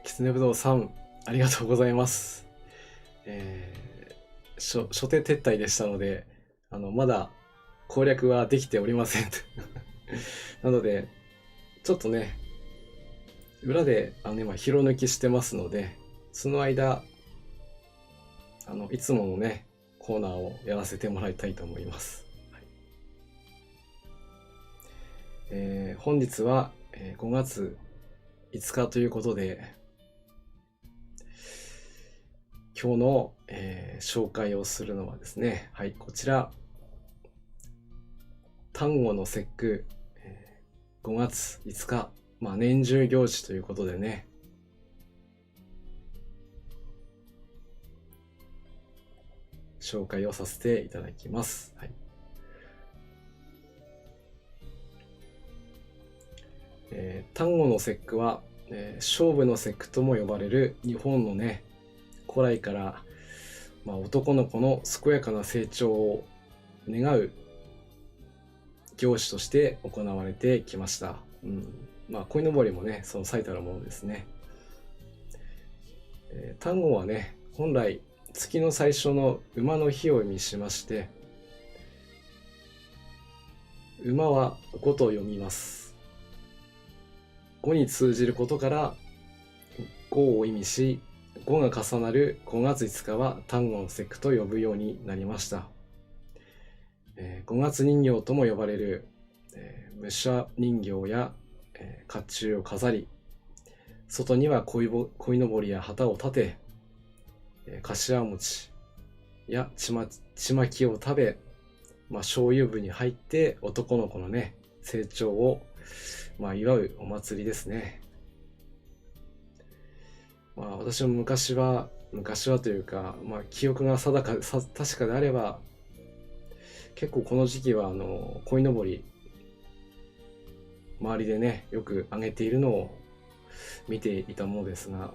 きつねぶどうさん、ありがとうございます。初手撤退でしたので、まだ攻略はできておりません。なので、ちょっとね、裏で今、疲労抜きしてますので、その間、いつものね、コーナーをやらせてもらいたいと思います。本日は5月5日ということで、今日の、紹介をするのはですね、はい、こちら、端午の節句、5月5日、まあ年中行事ということでね、紹介をさせていただきます。はい。端午の節句は、勝負の節句とも呼ばれる日本のね、古来から、まあ、男の子の健やかな成長を願う行事として行われてきました。まあ、鯉のぼりもね、その最たるものですね。端午はね、本来月の最初の馬の日を意味しまして、馬は5と読みます。5に通じることから5を意味し、5が重なる5月5日は端午の節句と呼ぶようになりました。5月人形とも呼ばれる、武者人形や、甲冑を飾り、外には鯉のぼりや旗を立て、柏餅やちまきを食べ、まあ、醤油部に入って男の子のね、成長をまあ、祝うお祭りですね。まあ、私も昔はというか、まあ、記憶が確かであれば、結構この時期は鯉のぼり、周りでね、よく上げているのを見ていたものですが、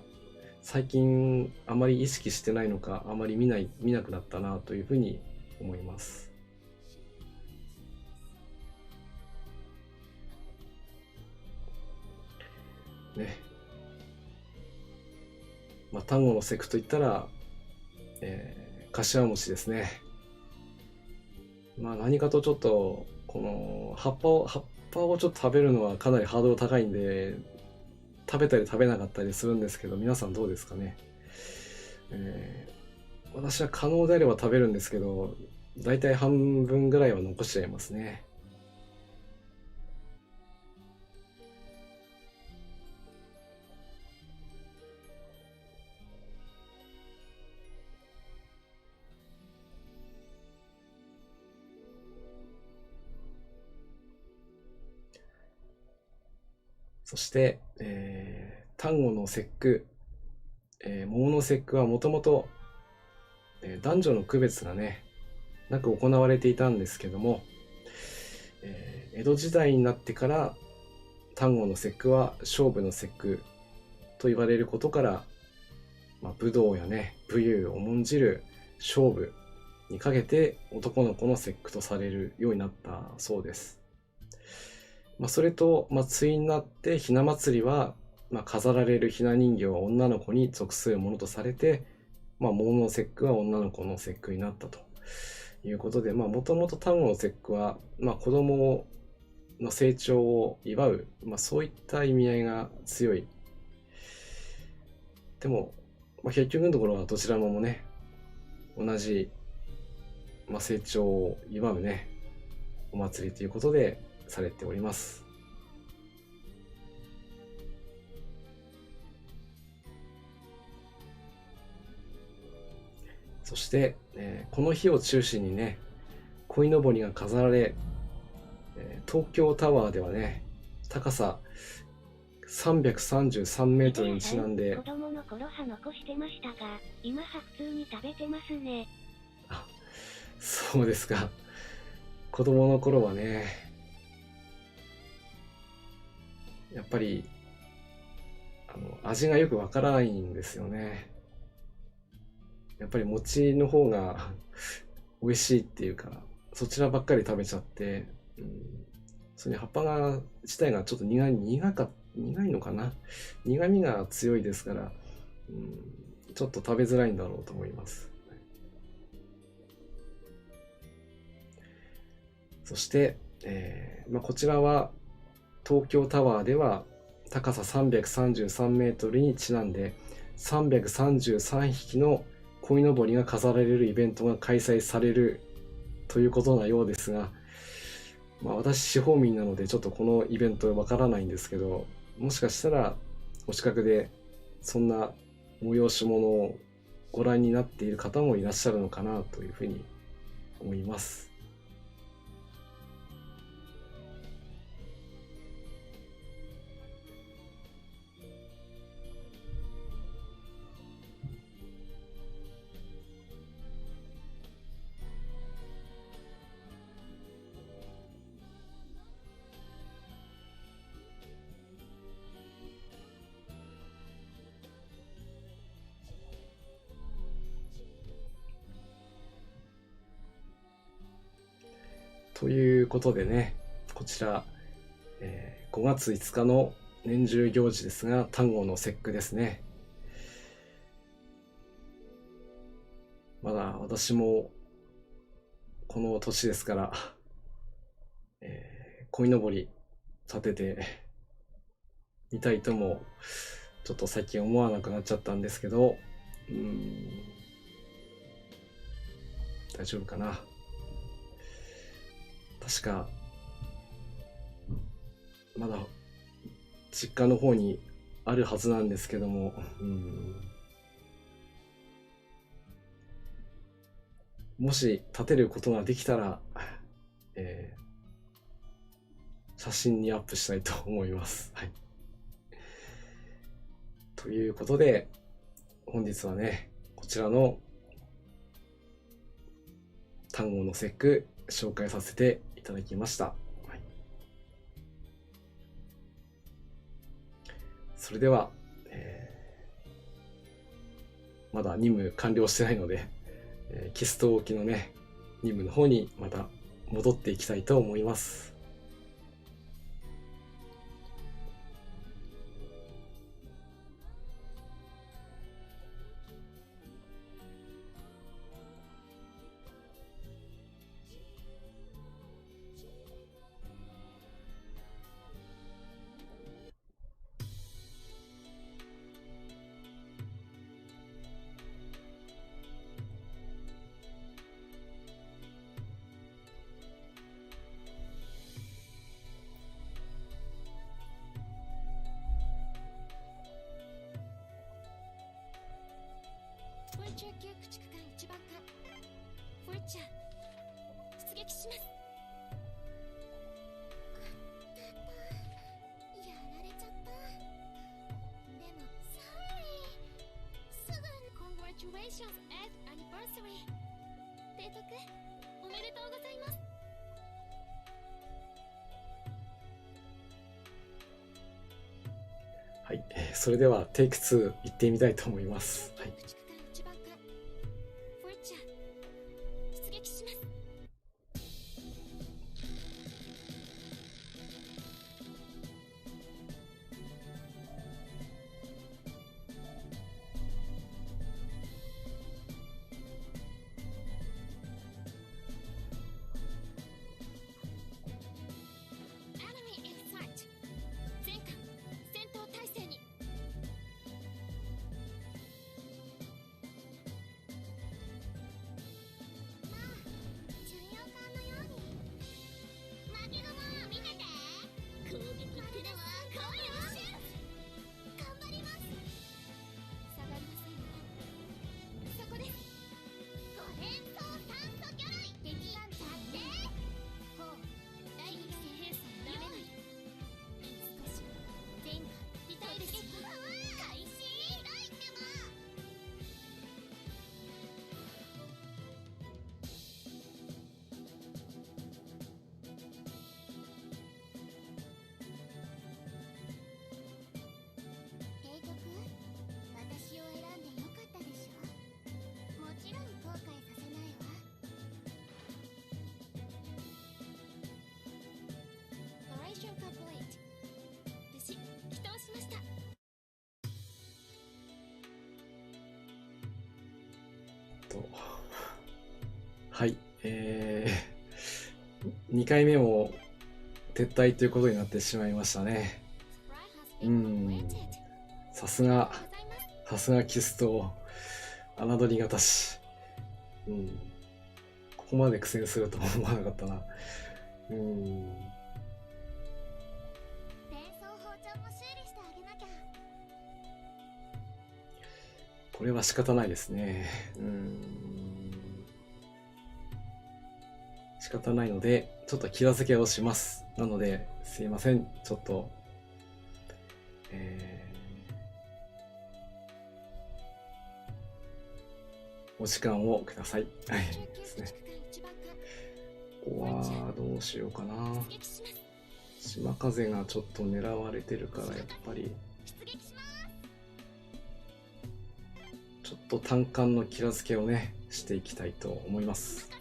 最近あまり意識してないのか、あまり見なくなったなというふうに思います。ね。まあ、端午の節句といったら、柏餅ですね。まあ、何かとちょっと、この葉っぱをちょっと食べるのはかなりハードル高いんで、食べたり食べなかったりするんですけど、皆さんどうですかね。私は可能であれば食べるんですけど、だいたい半分ぐらいは残しちゃいますね。そして、端午の節句、桃の節句はもともと男女の区別がね、なく行われていたんですけども、江戸時代になってから端午の節句は勝負の節句と言われることから、武道やね、武勇を重んじる勝負にかけて男の子の節句とされるようになったそうです。それと、対になってひな祭りは、飾られるひな人形は女の子に属するものとされて、桃の節句は女の子の節句になったということで、もともと端午の節句は、子供の成長を祝う、そういった意味合いが強い。でも、結局のところはどちらもね、同じ、成長を祝うね、お祭りということでされております。そして、この日を中心にね、鯉のぼりが飾られ、東京タワーではね、高さ333メートルにちなんで、子供の頃歯残してましたが、今歯普通に食べてますね。あ、そうですか。子供の頃はね、やっぱり味がよくわからないんですよね。やっぱり餅の方が美味しいっていうか、そちらばっかり食べちゃって、それに葉っぱが自体がちょっと苦いのかな、苦味が強いですから、ちょっと食べづらいんだろうと思います。そして、こちらは東京タワーでは高さ333メートルにちなんで333匹の鯉のぼりが飾られるイベントが開催されるということなようですが、私地方民なのでちょっとこのイベントわからないんですけど、もしかしたらお近くでそんな催し物をご覧になっている方もいらっしゃるのかなというふうに思います。ということでね、こちら、5月5日の年中行事ですが、端午の節句ですね。まだ私もこの年ですから、鯉のぼり立ててみたいともちょっと最近思わなくなっちゃったんですけど、大丈夫かな。確かまだ実家の方にあるはずなんですけども、もし立てることができたら、写真にアップしたいと思います。はい。ということで、本日はね、こちらの端午の節句紹介させていただきました。はい、それでは、まだ任務完了してないので、キスト沖のね、任務の方にまた戻っていきたいと思います。フォルチャー級駆逐艦1番艦フォルチャー出撃します。やられちゃった。提督おめでとうございます。はい、それではテイク2行ってみたいと思います。はい。駆逐艦一番艦フォルチャー出撃します。Enemy in sight。全艦戦闘態勢に。巡洋艦のように負け雲を見てて。攻撃ってのはこうよ。頑張ります。下がりませんよ。そこです。五連装酸素魚雷敵艦だってほう第二戦兵装なめないで。少し前艦痛いですよ。開始痛いってば。提督、私を選んでよかったでしょ。もちろん後悔させないわ。オペレーションコンプリート。無事、起動しました。はい、2回目も撤退ということになってしまいましたね。さすがキスと侮りがたし、ここまで苦戦するとは思わなかったな。伝送包丁も修理してあげなきゃ。これは仕方ないですね。仕方ないので、ちょっと気付けをします。なので、すいません。ちょっと、お時間をください。はいですね。ここはどうしようかな。島風がちょっと狙われてるから、やっぱりちょっと単管の気付けをねしていきたいと思います。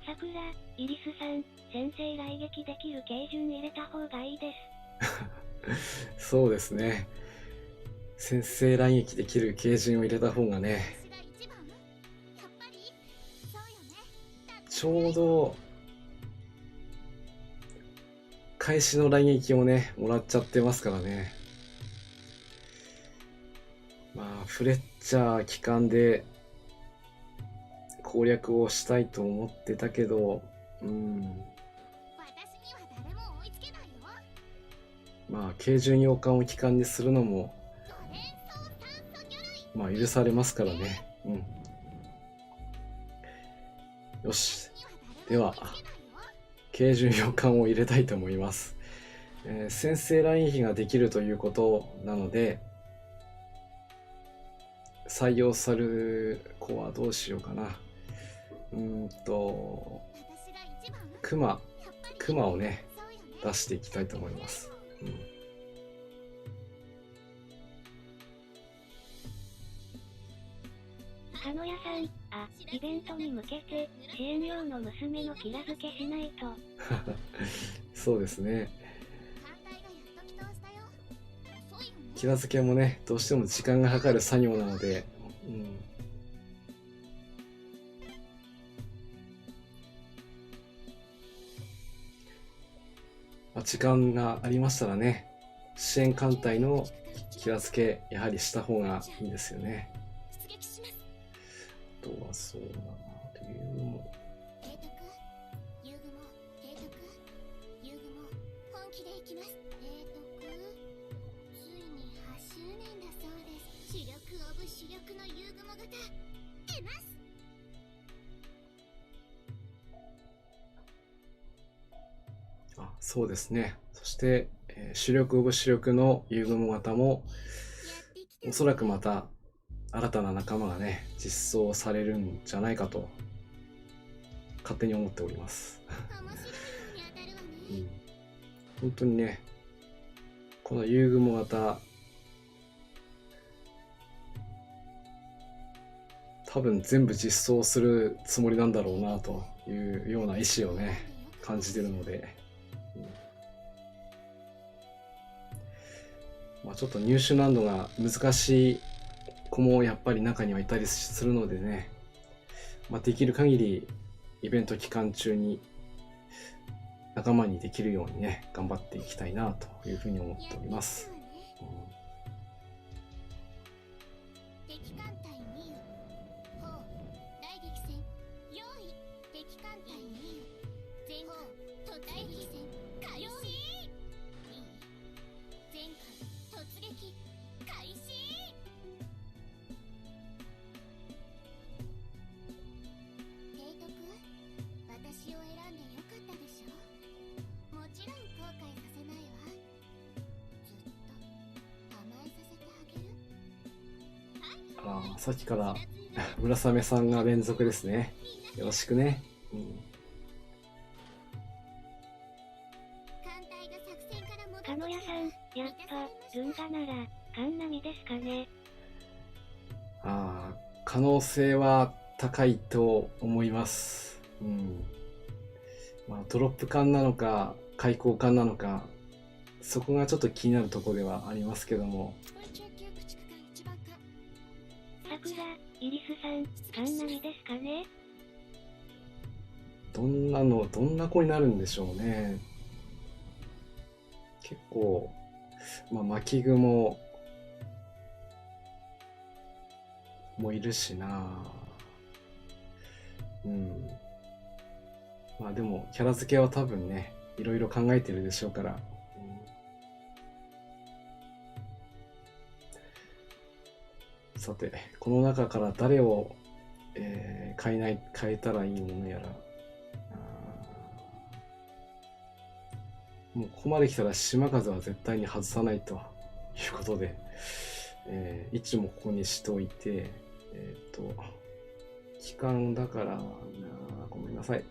さくら、イリスさん、先生来撃できる形順入れた方がいいです。そうですね。先制来撃できる形順を入れた方がね、ちょうど開始の来撃をねもらっちゃってますからね。まあフレッチャー機関で攻略をしたいと思ってたけど、まあ軽巡洋艦を機関にするのもまあ許されますからね。よし、では軽巡洋艦を入れたいと思います。先制来撃ができるということなので、採用される子はどうしようかな。クマをね出していきたいと思います。鹿野屋さん、イベントに向けて支援用の娘のキラ付けしないと。そうですね。キラ付けもねどうしても時間がかかる作業なので、時間がありましたらね、支援艦隊のキラ付けやはりした方がいいですよね。あとはそうだなというのも。本気でいきます。ついに8周年だそうです。そうですね。そして、主力オブ主力のユーグモ型も、おそらくまた新たな仲間がね、実装されるんじゃないかと、勝手に思っております。うん、本当にね、このユーグモ型、多分全部実装するつもりなんだろうなというような意思をね、感じてるので、まあ、ちょっと入手難度が難しい子もやっぱり中にはいたりするのでね、まあ、できる限りイベント期間中に仲間にできるようにね、頑張っていきたいなというふうに思っております。敵艦隊ミユ砲大激戦用意敵艦隊ミユ全砲と大激戦開始全艦突撃開始提督私を選んでよかったでしょ。もちろん後悔させないわ。ずっと甘えさせてあげる。さっきから村雨さんが連続ですね。よろしくね。鹿野屋さん、やっぱルンガならカンナミですかね。可能性は高いと思います。まあ、ドロップ艦なのか開口艦なのか、そこがちょっと気になるところではありますけども。桜、イリスさん、カンナミですかね。どんな子になるんでしょうね。結構、まあ、巻雲もいるしな。まあでもキャラ付けは多分ね、いろいろ考えてるでしょうから。さて、この中から誰を、変えたらいいものやら。もうここまで来たら島風は絶対に外さないということで、位置もここにしておいて、期間だからごめんなさい。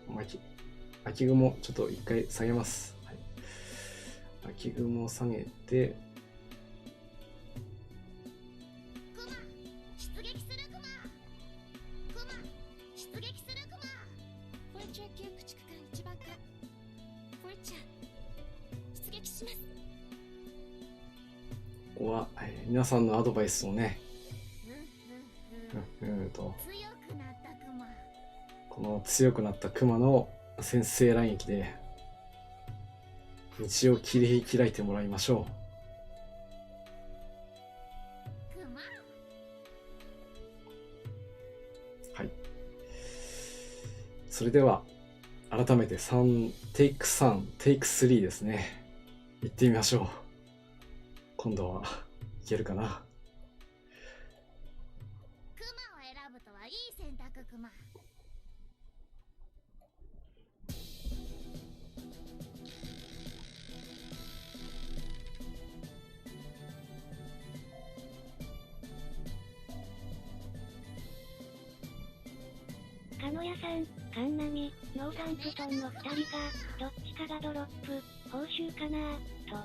秋雲ちょっと一回下げます。はい、秋雲を下げて、ここは、皆さんのアドバイスをね、この強くなったクマの先制乱撃で道を切り開いてもらいましょう。はい。それでは改めてテイク3、テイク3ですね。行ってみましょう。今度はいけるかな。クマを選ぶとはいい選択クマ。鹿野屋さん、カンナミ、ノーザンプトンの2人が、どっちかがドロップ、報酬かなと、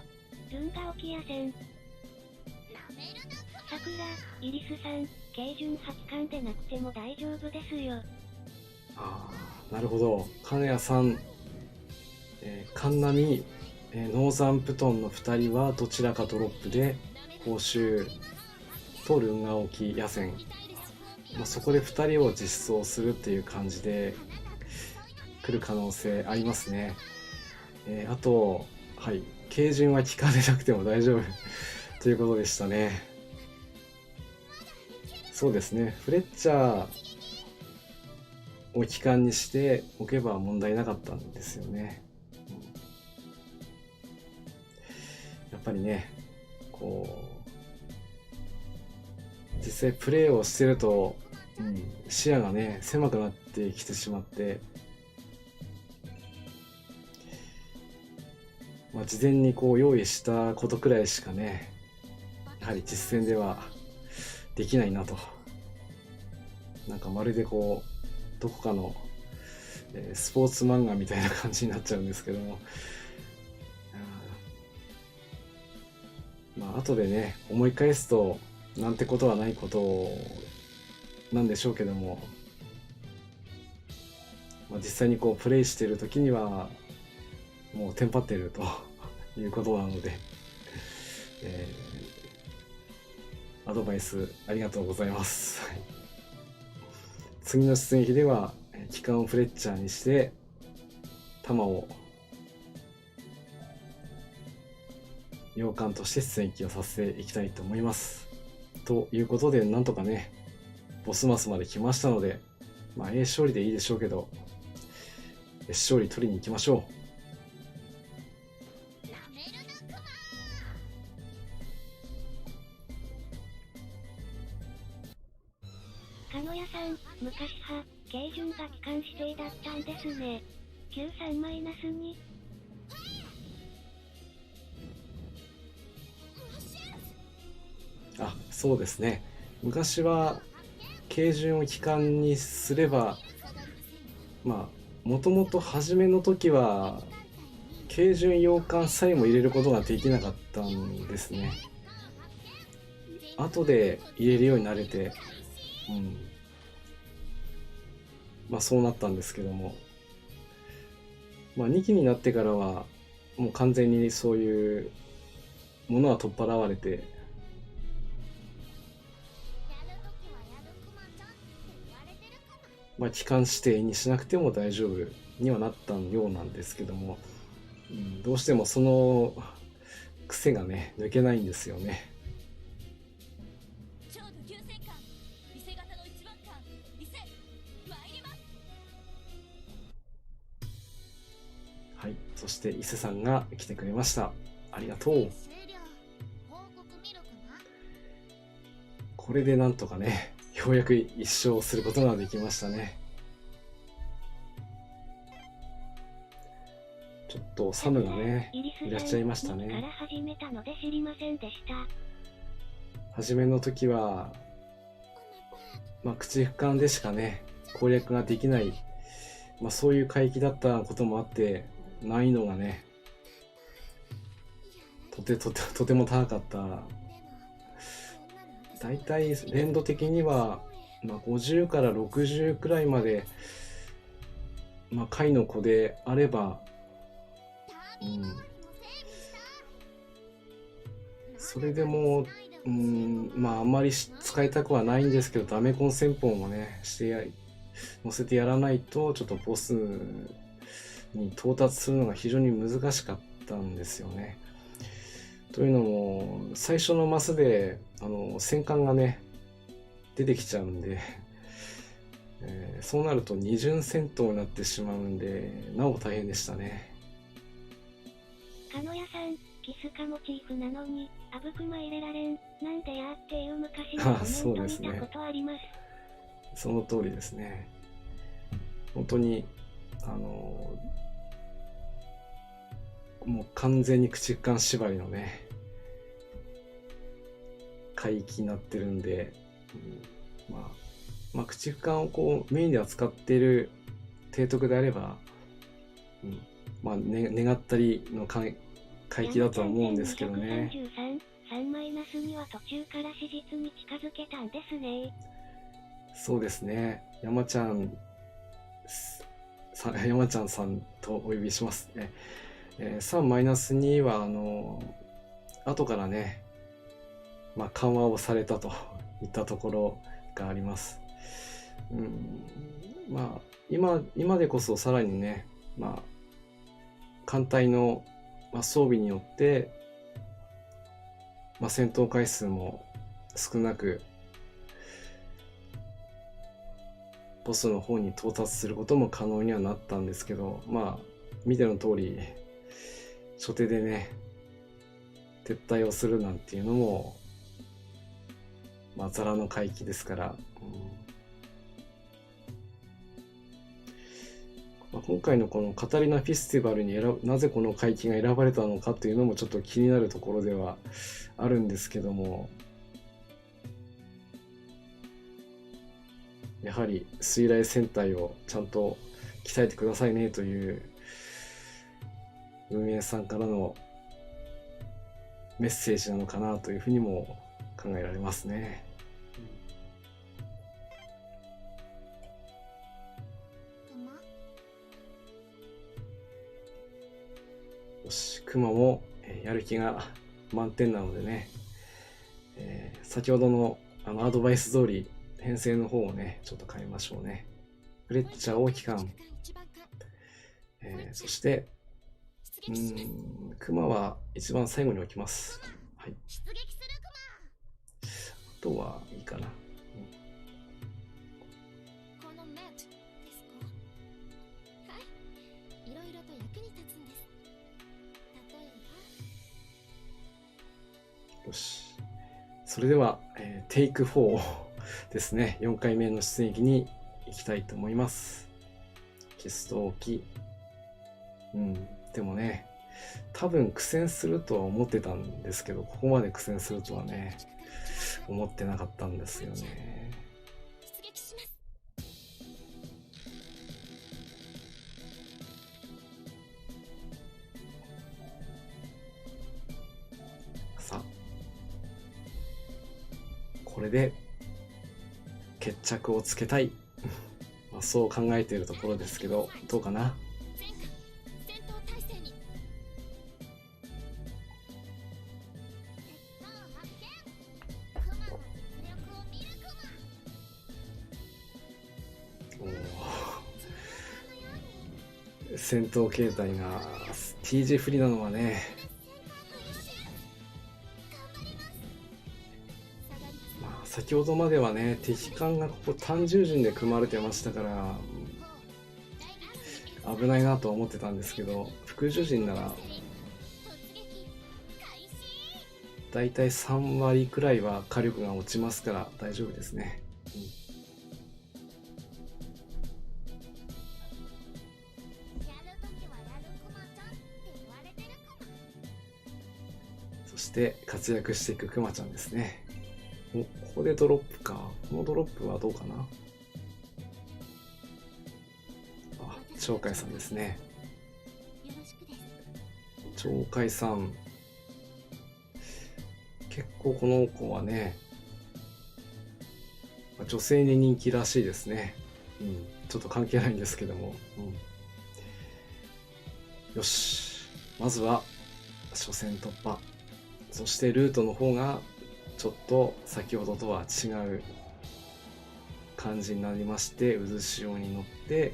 ルンガ沖屋線。桜、イリスさん、軽準8巻でなくても大丈夫ですよ。なるほど。鹿野屋さん、カンナミ、ノーザンプトンの2人はどちらかドロップで報酬とルンガ沖野戦、そこで2人を実装するっていう感じで来る可能性ありますね。あと、はい、軽準は聞かれなくても大丈夫ということでしたね。そうですね、フレッチャーを機関にしておけば問題なかったんですよね。やっぱりね、こう実際プレイをしてると、視野がね狭くなってきてしまって、まあ、事前にこう用意したことくらいしかね、やはり実践ではできないなと。なんかまるでこうどこかの、スポーツ漫画みたいな感じになっちゃうんですけども、まあ後でね思い返すとなんてことはないことなんでしょうけども、まあ、実際にこうプレイしている時にはもうテンパっているということなので、アドバイスありがとうございます。はい、次の出演日では機関をフレッチャーにして弾を洋館として出演機をさせていきたいと思います。ということで、なんとかねボスマスまで来ましたので、まあ A 勝利でいいでしょうけど S 勝利取りに行きましょう。鹿野屋さん、昔は、軽順が機関指定だったんですね。93-2。あ、そうですね。昔は軽順を機関にすれば、まあもともと初めの時は軽順洋館さえも入れることができなかったんですね。後で入れるようになれて、まあそうなったんですけども、まあ2期になってからはもう完全にそういうものは取っ払われて、まあ機関指定にしなくても大丈夫にはなったようなんですけども、どうしてもその癖がね抜けないんですよね。はい、そして伊勢さんが来てくれました。ありがとう。これでなんとかね、ようやく一勝することができましたね。ちょっとサムがね、いらっしゃいましたね。初めの時は、まあ口俯瞰でしかね、攻略ができない、まあそういう海域だったこともあって、難易度がね、とても高かった。だいたい連度的には、まあ、50から60くらいまで、まあ、貝の子であれば、それでも、まああんまり使いたくはないんですけど、ダメコン戦法もね乗せてやらないとちょっとボスに到達するのが非常に難しかったんですよね。というのも最初のマスで戦艦がね出てきちゃうんで、そうなると二巡戦闘になってしまうんで、なお大変でしたね。鹿野屋さん、キスカモチーフなのにあぶくま入れられん、なんでやっていう昔のコメント見たことあります。その通りですね。本当にもう完全に口俯瞰縛りのね海域になってるんで、まあ口俯瞰をこうメインで扱っている提督であれば、まあ、願ったりの海域だとは思うんですけどね。3-2は途中から史実に近づけたんですね。そうですね。山ちゃんさんとお呼びしますね。3-2は後からね、まあ、緩和をされたといったところがあります。まあ今でこそさらにね、まあ艦隊の、装備によって、戦闘回数も少なくボスの方に到達することも可能にはなったんですけど、まあ見ての通り初手でね撤退をするなんていうのもザラの海域ですから、今回のこのカタリナフェスティバルになぜこの階級が選ばれたのかというのもちょっと気になるところではあるんですけども、やはり水雷戦隊をちゃんと鍛えてくださいねという運営さんからのメッセージなのかなというふうにも考えられますね。よし、クマもやる気が満点なのでね、先ほどのアドバイス通り編成の方をねちょっと変えましょうね。フレッチャーを帰還、そしてクマは一番最後に置きます。はい。あとはいいかな。このメットですか？はい、いろいろと役に立つんです。例えば。よし。それでは、テイク4ですね。4回目の出撃に行きたいと思います。キスト置き。でもね、多分苦戦するとは思ってたんですけど、ここまで苦戦するとはね、思ってなかったんですよね。出撃します。さあ、これで決着をつけたいまあそう考えているところですけど、どうかな。戦闘形態が T 字不利なのはね、まあ先ほどまではね敵艦がここ単獣陣で組まれてましたから危ないなとは思ってたんですけど、複獣陣ならだいたい3割くらいは火力が落ちますから大丈夫ですね。そして活躍していくクマちゃんですね。ここでドロップか。このドロップはどうかな。あ、鳥海さんですね。鳥海さん、結構この子はね、女性に人気らしいですね。ちょっと関係ないんですけども。よし、まずは初戦突破。そしてルートの方がちょっと先ほどとは違う感じになりまして、渦潮に乗って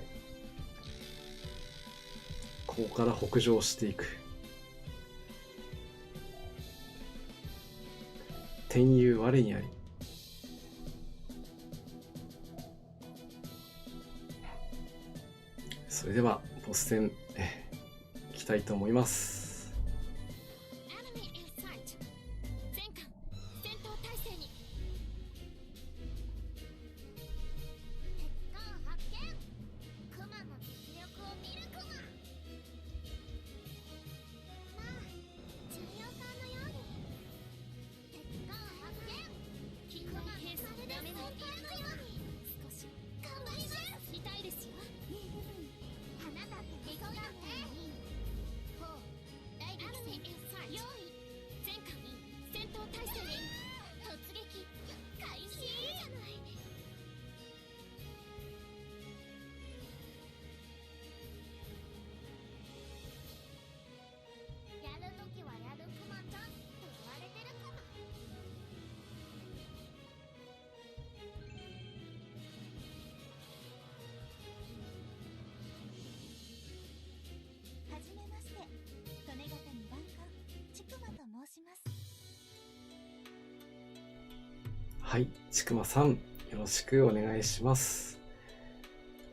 ここから北上していく。天佑我にあり。それではボス戦いきたいと思います。はい、ちくまさん、よろしくお願いします。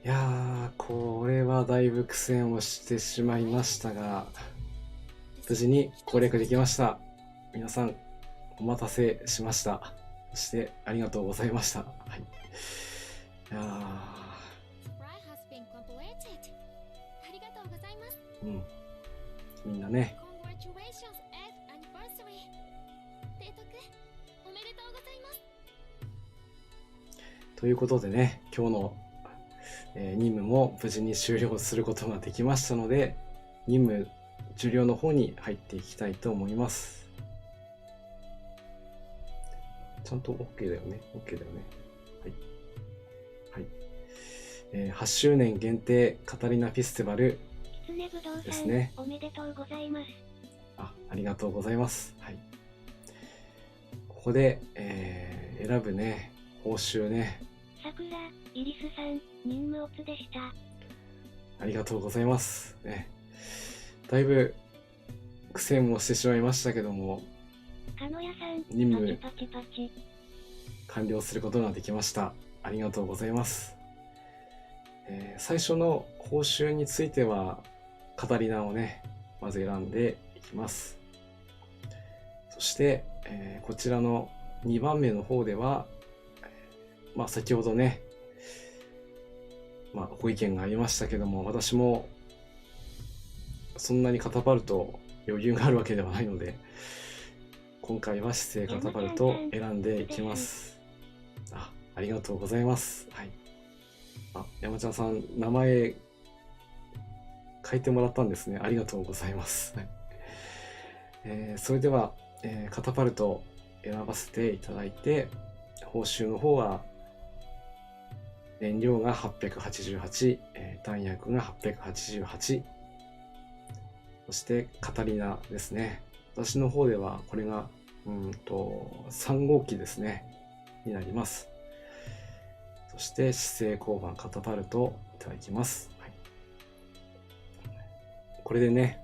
いやー、これはだいぶ苦戦をしてしまいましたが、無事に攻略できました。皆さん、お待たせしました。そしてありがとうございました。はい。いやみんなね、Congratulations at anniversary。提督、おめでとうございます。ということでね、今日の、任務も無事に終了することができましたので、任務受領の方に入っていきたいと思います。ちゃんと OK だよね。OK だよね。はい。はい。8周年限定カタリナフェスティバルきつねぶどうさん、ですね。おめでとうございます。ありがとうございます。はい。ここで、選ぶね、報酬ね。さくら、イリスさん、任務オツでした。ありがとうございます。ね。だいぶ苦戦もしてしまいましたけども、かのやさん、任務パチパチパチ。完了することができました。ありがとうございます。最初の報酬については、カタリナをね、まず選んでいきます。そして、こちらの2番目の方では、先ほどね、ご意見がありましたけども、私もそんなにカタパルト余裕があるわけではないので、今回は姿勢カタパルトを選んでいきます。ありがとうございます。はい。山ちゃんさん、名前書いてもらったんですね。ありがとうございます。はい。それでは、カタパルトを選ばせていただいて、報酬の方は、燃料が888、弾薬が888、そしてカタリナですね。私の方ではこれが3号機ですねになります。そして姿勢交番カタパルトいただきます。はい、これでね、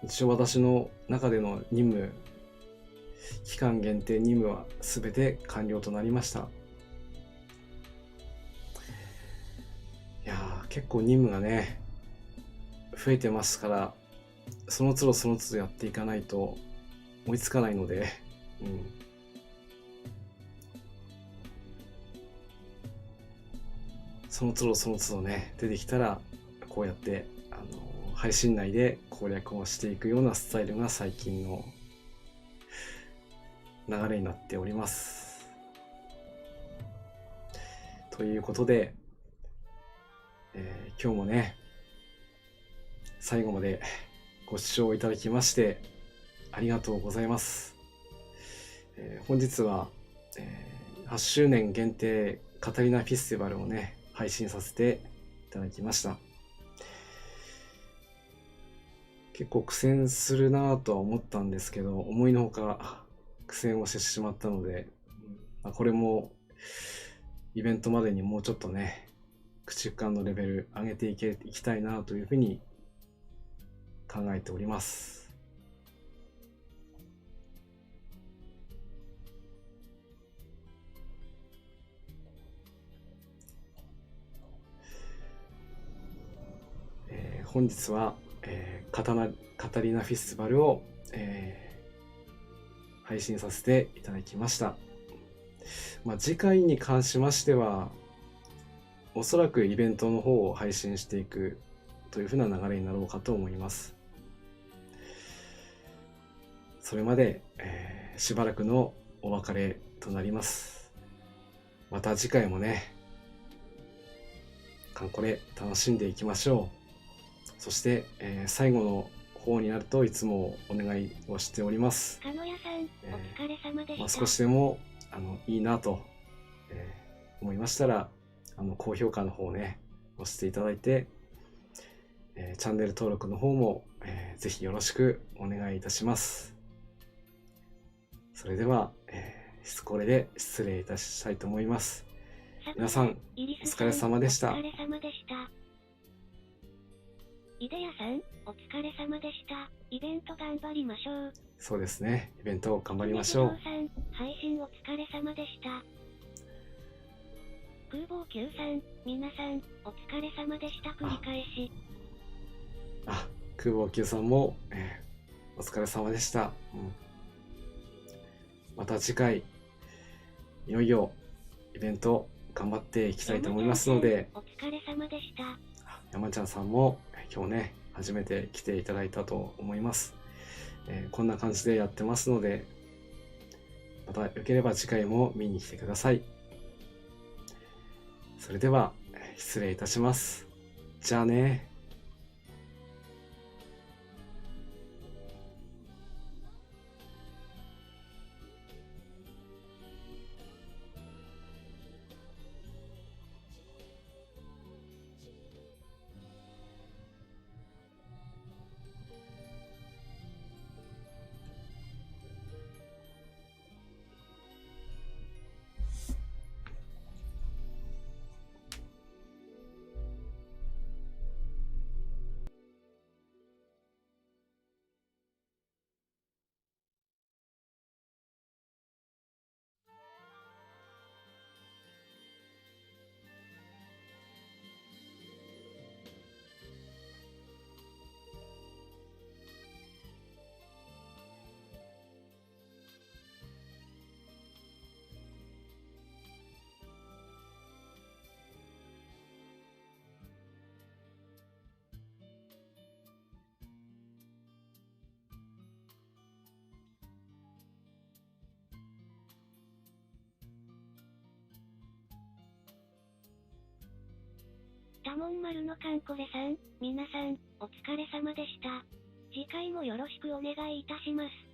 一応私の中での任務、期間限定任務は全て完了となりました。いやー、結構任務がね増えてますから、その都度その都度やっていかないと追いつかないので、その都度その都度ね出てきたら、こうやって配信内で攻略をしていくようなスタイルが最近の流れになっております。ということで、今日もね最後までご視聴いただきましてありがとうございます。本日は、8周年限定カタリナフェスティバルをね配信させていただきました。結構苦戦するなぁとは思ったんですけど、思いのほか苦戦をしてしまったので、これもイベントまでにもうちょっとね駆逐艦のレベル上げていきたいなというふうに考えております。本日は、カタリナフェスティバルを、配信させていただきました。次回に関しましてはおそらくイベントの方を配信していくというふうな流れになろうかと思います。それまで、しばらくのお別れとなります。また次回もねカンコレ楽しんでいきましょう。そして、最後の方になるといつもお願いをしております。かのやさん、お疲れ様でした。少しでもいいなと、思いましたら高評価の方をね押していただいて、チャンネル登録の方も、ぜひよろしくお願いいたします。それでは、これで失礼いたしたいと思います。皆さんお疲れ様でした。お疲れ様でした。イデヤさん、お疲れ様でした。イベント頑張りましょう。そうですね。イベントを頑張りましょう。さん、配信お疲れ様でした。空母級さん、皆さん、お疲れ様でした。繰り返し。空母級さんも、お疲れ様でした。また次回、いよいよイベント頑張っていきたいと思いますので、お疲れ様でした。山ちゃんさんも今日ね初めて来ていただいたと思います。こんな感じでやってますので、またよければ次回も見に来てください。それでは失礼いたします。じゃあね。多聞丸のカンコレさん、皆さん、お疲れ様でした。次回もよろしくお願いいたします。